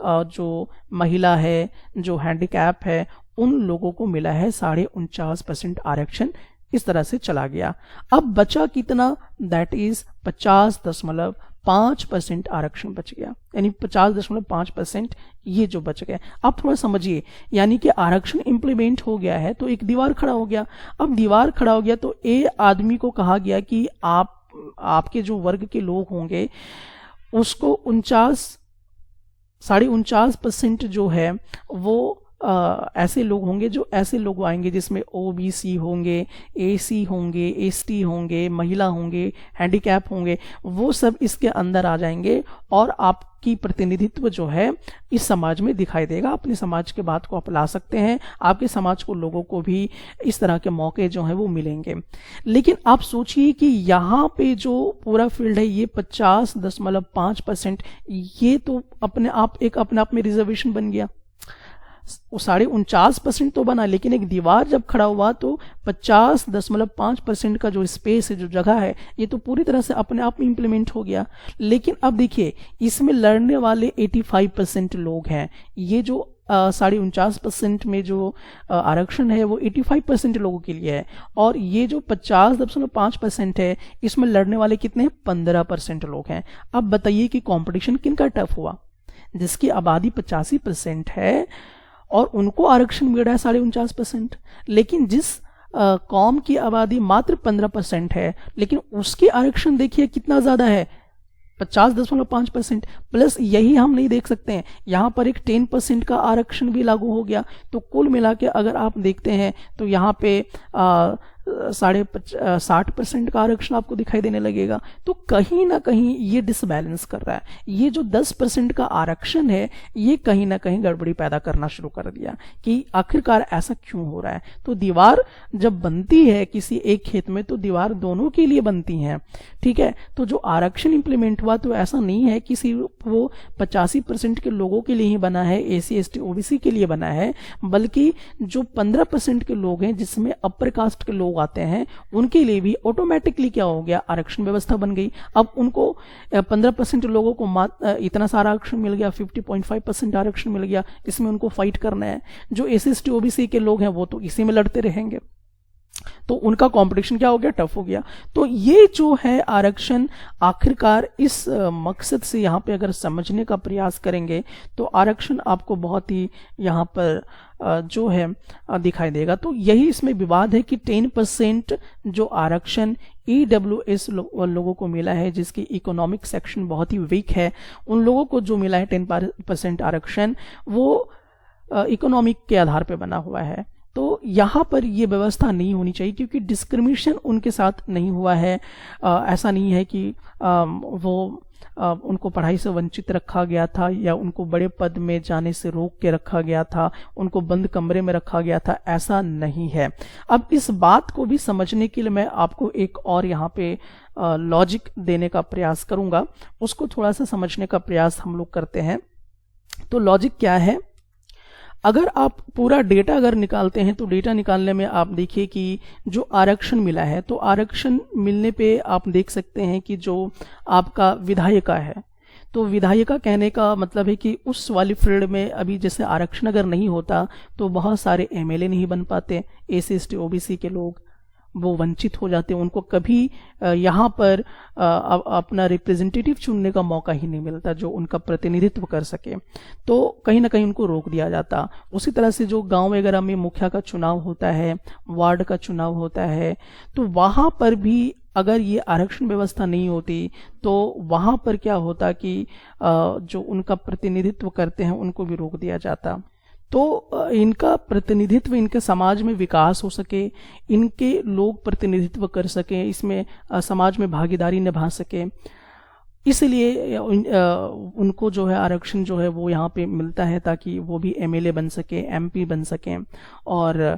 जो महिला है, जो हैंडीकैप है, उन लोगों को मिला है 49.5% आरक्षण। इस तरह से चला गया। अब बचा कितना? दैट इज 50.5% आरक्षण बच गया, यानी 50.5% ये जो बच गया। अब थोड़ा समझिए, यानी कि आरक्षण इंप्लीमेंट हो गया है तो एक दीवार खड़ा हो गया। अब दीवार खड़ा हो गया तो ए आदमी को कहा गया कि आपके जो वर्ग के लोग होंगे उसको 49.5% जो है वो ऐसे लोग होंगे, जो ऐसे लोग आएंगे जिसमें OBC होंगे, AC होंगे, ST होंगे, महिला होंगे, हैंडीकैप होंगे, वो सब इसके अंदर आ जाएंगे और आपकी प्रतिनिधित्व जो है इस समाज में दिखाई देगा। अपने समाज के बात को आप ला सकते हैं, आपके समाज को लोगों को भी इस तरह के मौके जो हैं वो मिलेंगे। लेकिन आप सोचिए कि यहाँ पे जो पूरा फील्ड है ये 50.5%, ये तो अपने आप में रिजर्वेशन बन गया। वो 49.5% तो बना, लेकिन एक दीवार जब खड़ा हुआ तो 50.5% का जो स्पेस है, जो जगह है, ये तो पूरी तरह से अपने आप में इंप्लीमेंट हो गया। लेकिन अब देखिए इसमें लड़ने वाले 85% लोग हैं। ये जो 49.5% में जो आरक्षण है वो 85% लोगों के लिए है, और ये जो 50.5% है इसमें लड़ने वाले कितने हैं? 15% लोग हैं। अब बताइए कि कंपटीशन किनका टफ हुआ? जिसकी आबादी 85% है और उनको आरक्षण मिल रहा है 49.5%, लेकिन जिस कौम की आबादी मात्र 15% है लेकिन उसकी आरक्षण देखिए कितना ज्यादा है, 50.5%। प्लस यही हम नहीं देख सकते हैं, यहाँ पर एक 10% का आरक्षण भी लागू हो गया। तो कुल मिला के अगर आप देखते हैं तो यहाँ पे 60% का आरक्षण आपको दिखाई देने लगेगा। तो कहीं ना कहीं ये डिसबैलेंस कर रहा है। ये जो 10% का आरक्षण है ये कहीं ना कहीं गड़बड़ी पैदा करना शुरू कर दिया कि आखिरकार ऐसा क्यों हो रहा है। तो दीवार जब बनती है किसी एक खेत में तो दीवार दोनों के लिए बनती है, ठीक है। तो जो आरक्षण इंप्लीमेंट हुआ तो ऐसा नहीं है कि सिर्फ वो 85% के लोगों के लिए ही बना है, AC ST OBC के लिए बना है, बल्कि जो 15% के लोग हैं जिसमें अपर कास्ट के लोग आते हैं उनके लिए भी ऑटोमेटिकली क्या हो गया, आरक्षण व्यवस्था बन गई। अब उनको 15% लोगों को इतना सारा आरक्षण मिल गया, 50.5% आरक्षण मिल गया, इसमें उनको फाइट करना है। जो SC ST OBC के लोग हैं वो तो इसी में लड़ते रहेंगे। तो उनका कंपटीशन क्या हो गया, टफ हो गया। तो ये जो है आरक्षण आखिरकार इस मकसद से यहाँ पे अगर समझने का प्रयास करेंगे तो आरक्षण आपको बहुत ही यहाँ पर जो है दिखाई देगा। तो यही इसमें विवाद है कि 10% जो आरक्षण EWS लोगों को मिला है, जिसकी इकोनॉमिक सेक्शन बहुत ही वीक है, उन लोगों को जो मिला है 10% आरक्षण, वो इकोनॉमिक के आधार पर बना हुआ है। तो यहाँ पर ये व्यवस्था नहीं होनी चाहिए, क्योंकि डिस्क्रिमिनेशन उनके साथ नहीं हुआ है। ऐसा नहीं है कि वो उनको पढ़ाई से वंचित रखा गया था या उनको बड़े पद में जाने से रोक के रखा गया था, उनको बंद कमरे में रखा गया था, ऐसा नहीं है। अब इस बात को भी समझने के लिए मैं आपको एक और यहाँ पे लॉजिक देने का प्रयास करूंगा, उसको थोड़ा सा समझने का प्रयास हम लोग करते हैं। तो लॉजिक क्या है, अगर आप पूरा डेटा अगर निकालते हैं तो डेटा निकालने में आप देखिए कि जो आरक्षण मिला है, तो आरक्षण मिलने पे आप देख सकते हैं कि जो आपका विधायिका है, तो विधायिका कहने का मतलब है कि उस वाली फील्ड में अभी जैसे आरक्षण अगर नहीं होता तो बहुत सारे MLA नहीं बन पाते, SC ST OBC के लोग वो वंचित हो जाते, उनको कभी यहाँ पर अपना रिप्रेजेंटेटिव चुनने का मौका ही नहीं मिलता जो उनका प्रतिनिधित्व कर सके, तो कहीं ना कहीं उनको रोक दिया जाता। उसी तरह से जो गांव वगैरह में मुखिया का चुनाव होता है, वार्ड का चुनाव होता है, तो वहां पर भी अगर ये आरक्षण व्यवस्था नहीं होती तो वहां पर क्या होता कि जो उनका प्रतिनिधित्व करते हैं उनको भी रोक दिया जाता। तो इनका प्रतिनिधित्व, इनके समाज में विकास हो सके, इनके लोग प्रतिनिधित्व कर सकें, इसमें समाज में भागीदारी निभा सके, इसलिए उनको जो है आरक्षण जो है वो यहाँ पे मिलता है, ताकि वो भी MLA बन सके, MP बन सकें। और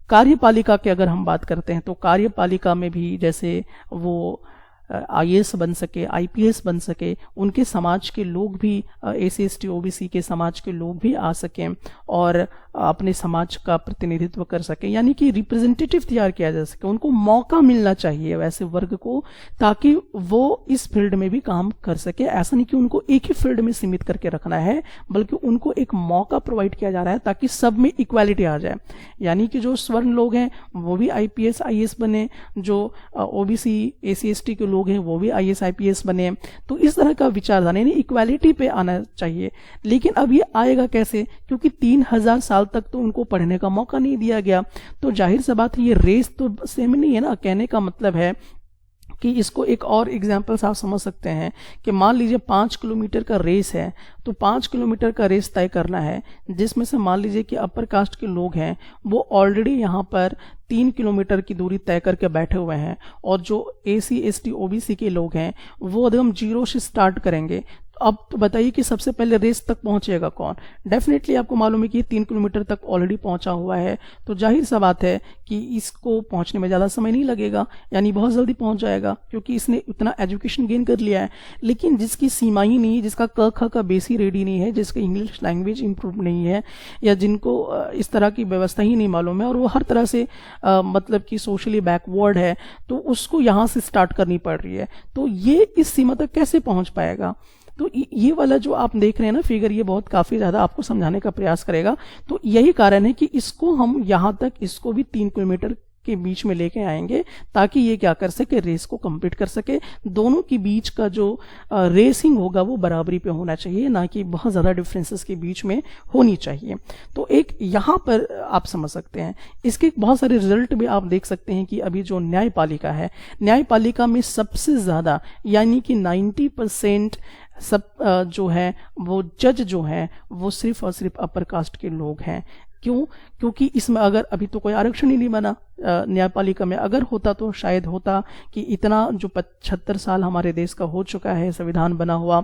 कार्यपालिका की अगर हम बात करते हैं तो कार्यपालिका में भी जैसे वो IAS बन सके, IPS बन सके, उनके समाज के लोग भी SC ST OBC के समाज के लोग भी आ सकें और अपने समाज का प्रतिनिधित्व कर सके, यानी कि रिप्रेजेंटेटिव तैयार किया जा सके। उनको मौका मिलना चाहिए वैसे वर्ग को, ताकि वो इस फील्ड में भी काम कर सके। ऐसा नहीं कि उनको एक ही फील्ड में सीमित करके रखना है, बल्कि उनको एक मौका प्रोवाइड किया जा रहा है ताकि सब में इक्वालिटी आ जाए। यानी कि जो स्वर्ण लोग हैं वो भी IPS IAS बने, जो OBC SC ST के लोग हैं वो भी IAS IPS बने। तो इस तरह का विचारधारा यानी इक्वालिटी पे आना चाहिए। लेकिन अब ये आएगा कैसे, क्योंकि 3000 साल तक तो उनको पढ़ने का मौका नहीं दिया गया। तो जाहिर सी बात है ये रेस तो सेम नहीं है ना। कहने का मतलब है कि इसको एक और एग्जाम्पल आप समझ सकते हैं कि मान लीजिए 5 किलोमीटर का रेस है, तो 5 किलोमीटर का रेस तय करना है, जिसमें से मान लीजिए कि अपर कास्ट के लोग हैं वो ऑलरेडी यहाँ पर 3 किलोमीटर की दूरी तय करके बैठे हुए हैं, और जो SC ST OBC के लोग हैं वो एकदम 0 से स्टार्ट करेंगे। अब तो बताइए कि सबसे पहले रेस तक पहुंचेगा कौन। डेफिनेटली आपको मालूम है कि 3 किलोमीटर तक ऑलरेडी पहुंचा हुआ है, तो जाहिर सा बात है कि इसको पहुंचने में ज़्यादा समय नहीं लगेगा, यानी बहुत जल्दी पहुंच जाएगा, क्योंकि इसने इतना एजुकेशन गेन कर लिया है। लेकिन जिसकी सीमा ही नहीं, जिसका क ख का बेस ही रेडी नहीं है, जिसका इंग्लिश लैंग्वेज इंप्रूव नहीं है, या जिनको इस तरह की व्यवस्था ही नहीं मालूम है, और वो हर तरह से मतलब कि सोशली बैकवर्ड है, तो उसको यहाँ से स्टार्ट करनी पड़ रही है। तो ये इस सीमा तक कैसे पहुंच पाएगा। तो ये वाला जो आप देख रहे हैं ना फिगर, ये बहुत काफी ज्यादा आपको समझाने का प्रयास करेगा। तो यही कारण है कि इसको हम यहाँ तक, इसको भी 3 किलोमीटर के बीच में लेके आएंगे, ताकि ये क्या कर सके, रेस को कंप्लीट कर सके। दोनों के बीच का जो रेसिंग होगा वो बराबरी पे होना चाहिए, ना कि बहुत ज्यादा डिफरेंसेस के बीच में होनी चाहिए। तो एक यहाँ पर आप समझ सकते हैं। इसके बहुत सारे रिजल्ट भी आप देख सकते हैं कि अभी जो न्यायपालिका है, न्यायपालिका में सबसे ज्यादा यानी कि 90% सब जो है वो जज जो हैं वो सिर्फ और सिर्फ अपर कास्ट के लोग हैं। क्यों? क्योंकि इसमें अगर अभी तो कोई आरक्षण ही नहीं बना, न्यायपालिका में अगर होता तो शायद होता कि इतना जो 75 साल हमारे देश का हो चुका है, संविधान बना हुआ,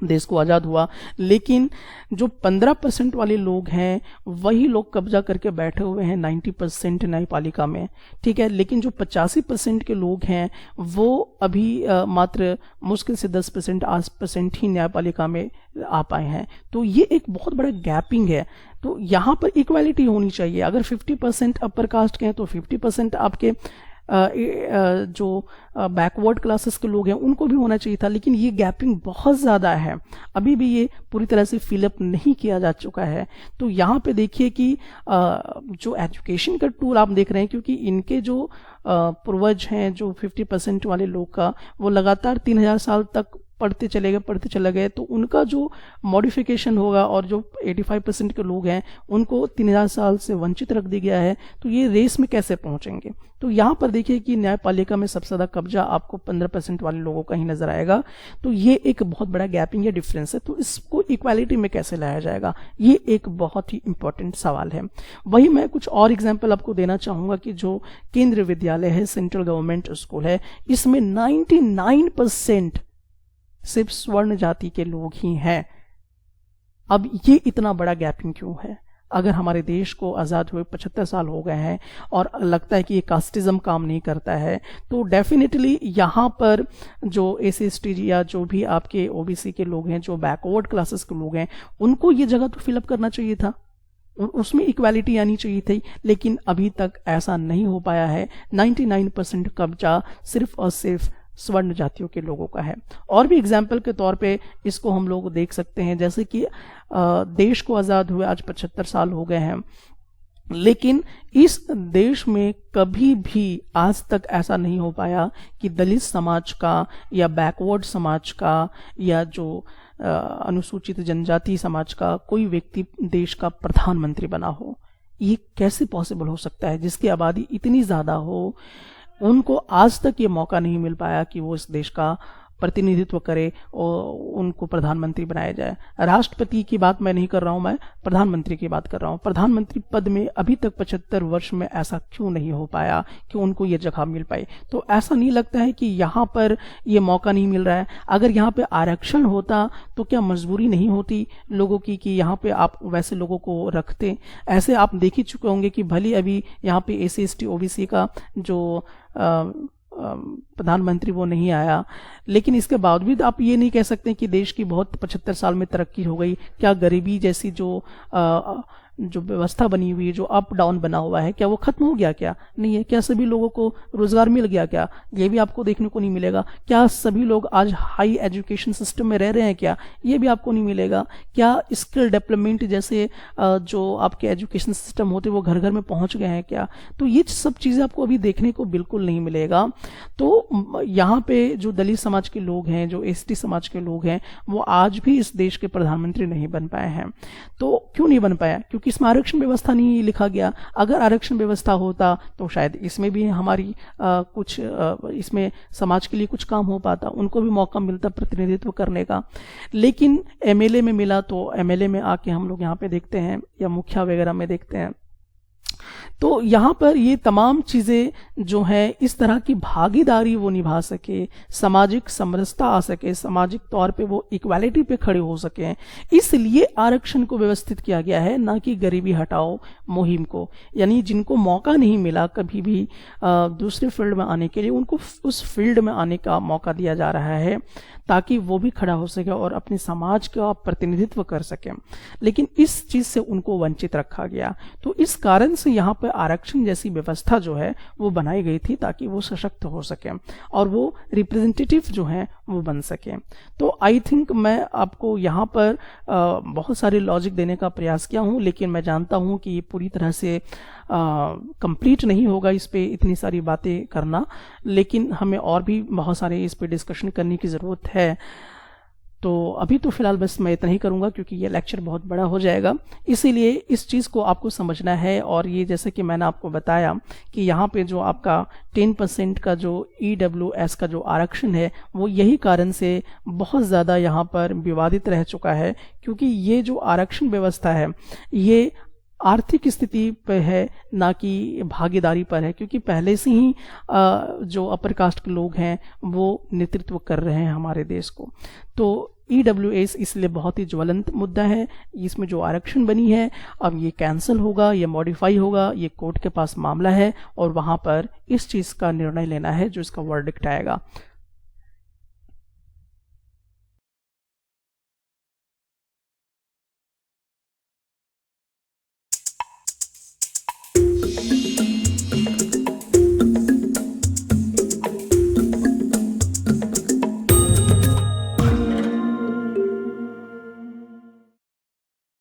देश को आज़ाद हुआ, लेकिन जो 15% वाले लोग हैं वही लोग कब्जा करके बैठे हुए हैं 90% न्यायपालिका में, ठीक है। लेकिन जो 85% के लोग हैं वो अभी मात्र मुश्किल से 10% 8% ही न्यायपालिका में आ पाए हैं। तो ये एक बहुत बड़ा गैपिंग है। तो यहाँ पर इक्वालिटी होनी चाहिए। अगर 50% अपर कास्ट के हैं तो 50% आपके जो बैकवर्ड क्लासेस के लोग हैं उनको भी होना चाहिए था, लेकिन ये गैपिंग बहुत ज़्यादा है, अभी भी ये पूरी तरह से फिलअप नहीं किया जा चुका है। तो यहाँ पे देखिए कि जो एजुकेशन का टूल आप देख रहे हैं, क्योंकि इनके जो पूर्वज हैं जो 50% वाले लोग का, वो लगातार 3000 साल तक पढ़ते चले गए, तो उनका जो मॉडिफिकेशन होगा और जो 85% के लोग हैं उनको 3000 साल से वंचित रख दिया गया है, तो ये रेस में कैसे पहुंचेंगे। तो यहाँ पर देखिए कि न्यायपालिका में सबसे ज़्यादा कब्जा आपको 15% वाले लोगों का ही नजर आएगा। तो ये एक बहुत बड़ा गैपिंग या डिफरेंस है, तो इसको इक्वालिटी में कैसे लाया जाएगा, ये एक बहुत ही इंपॉर्टेंट सवाल है। वही मैं कुछ और एग्जाम्पल आपको देना चाहूंगा कि जो केंद्रीय विद्यालय है, सेंट्रल गवर्नमेंट स्कूल है, इसमें 99% सिर्फ स्वर्ण जाति के लोग ही हैं। अब ये इतना बड़ा गैपिंग क्यों है? अगर हमारे देश को आज़ाद हुए 75 साल हो गए हैं और लगता है कि ये कास्टिज्म काम नहीं करता है, तो डेफिनेटली यहाँ पर जो SC/ST या जो भी आपके OBC के लोग हैं, जो बैकवर्ड क्लासेस के लोग हैं, उनको ये जगह तो फिलअप करना चाहिए था, उसमें इक्वालिटी आनी चाहिए थी, लेकिन अभी तक ऐसा नहीं हो पाया है। 99% कब्जा सिर्फ और सिर्फ स्वर्ण जातियों के लोगों का है। और भी एग्जाम्पल के तौर पे इसको हम लोग देख सकते हैं, जैसे कि देश को आज़ाद हुए आज 75 साल हो गए हैं, लेकिन इस देश में कभी भी आज तक ऐसा नहीं हो पाया कि दलित समाज का या बैकवर्ड समाज का या जो अनुसूचित जनजाति समाज का कोई व्यक्ति देश का प्रधानमंत्री बना हो। ये कैसे पॉसिबल हो सकता है? जिसकी आबादी इतनी ज़्यादा हो, उनको आज तक ये मौका नहीं मिल पाया कि वो इस देश का प्रतिनिधित्व करे और उनको प्रधानमंत्री बनाया जाए। राष्ट्रपति की बात मैं नहीं कर रहा हूं, मैं प्रधानमंत्री की बात कर रहा हूं। प्रधानमंत्री पद में अभी तक 75 वर्ष में ऐसा क्यों नहीं हो पाया कि उनको ये जगह मिल पाई? तो ऐसा नहीं लगता है कि यहाँ पर ये मौका नहीं मिल रहा है? अगर यहाँ पे आरक्षण होता तो क्या मजबूरी नहीं होती लोगों की कि यहाँ पे आप वैसे लोगों को रखते? ऐसे आप देख ही चुके होंगे कि भले अभी यहाँ पे SC/ST OBC का जो प्रधानमंत्री वो नहीं आया, लेकिन इसके बावजूद आप ये नहीं कह सकते कि देश की बहुत 75 साल में तरक्की हो गई। क्या गरीबी जैसी जो व्यवस्था बनी हुई है, जो अप डाउन बना हुआ है, क्या वो खत्म हो गया? क्या नहीं है? क्या सभी लोगों को रोजगार मिल गया? क्या ये भी आपको देखने को नहीं मिलेगा। क्या सभी लोग आज हाई एजुकेशन सिस्टम में रह रहे हैं? क्या ये भी आपको नहीं मिलेगा। क्या स्किल डेवलपमेंट जैसे जो आपके एजुकेशन सिस्टम होते वो घर घर में पहुंच गए हैं? क्या तो ये सब चीजें आपको अभी देखने को बिल्कुल नहीं मिलेगा। तो यहाँ पे जो दलित समाज के लोग हैं, जो ST समाज के लोग हैं, वो आज भी इस देश के प्रधानमंत्री नहीं बन पाए हैं। तो क्यों नहीं बन पाया? क्योंकि इसमें आरक्षण व्यवस्था नहीं लिखा गया। अगर आरक्षण व्यवस्था होता तो शायद इसमें भी हमारी कुछ इसमें समाज के लिए कुछ काम हो पाता, उनको भी मौका मिलता प्रतिनिधित्व करने का। लेकिन MLA में मिला तो MLA में आके हम लोग यहाँ पे देखते हैं या मुखिया वगैरह में देखते हैं, तो यहाँ पर ये तमाम चीज़ें जो है इस तरह की भागीदारी वो निभा सके, सामाजिक समरसता आ सके, सामाजिक तौर पे वो इक्वालिटी पे खड़े हो सके, इसलिए आरक्षण को व्यवस्थित किया गया है, ना कि गरीबी हटाओ मुहिम को। यानी जिनको मौका नहीं मिला कभी भी दूसरे फील्ड में आने के लिए, उनको उस फील्ड में आने का मौका दिया जा रहा है ताकि वो भी खड़ा हो सके और अपने समाज का प्रतिनिधित्व कर सके। लेकिन इस चीज से उनको वंचित रखा गया। तो इस कारण से यहाँ पर आरक्षण जैसी व्यवस्था जो है वो बनाई गई थी ताकि वो सशक्त हो सके और वो रिप्रेजेंटेटिव जो है वो बन सके। तो आई थिंक मैं आपको यहाँ पर बहुत सारे लॉजिक देने का प्रयास किया हूँ, लेकिन मैं जानता हूँ कि ये पूरी तरह से कंप्लीट नहीं होगा इस पे इतनी सारी बातें करना, लेकिन हमें और भी बहुत सारे इस पे डिस्कशन करने की ज़रूरत है। तो अभी तो फिलहाल बस मैं इतना ही करूंगा क्योंकि ये लेक्चर बहुत बड़ा हो जाएगा, इसीलिए इस चीज़ को आपको समझना है। और ये जैसे कि मैंने आपको बताया कि यहाँ पे जो आपका 10% का जो EWS का जो आरक्षण है वो यही कारण से बहुत ज़्यादा यहाँ पर विवादित रह चुका है, क्योंकि ये जो आरक्षण व्यवस्था है ये आर्थिक स्थिति पर है ना कि भागीदारी पर है, क्योंकि पहले से ही जो अपर कास्ट के लोग हैं वो नेतृत्व कर रहे हैं हमारे देश को। तो EWS इसलिए बहुत ही ज्वलंत मुद्दा है। इसमें जो आरक्षण बनी है अब ये कैंसिल होगा, ये मॉडिफाई होगा, ये कोर्ट के पास मामला है और वहां पर इस चीज़ का निर्णय लेना है जो इसका वर्डिक्ट आएगा।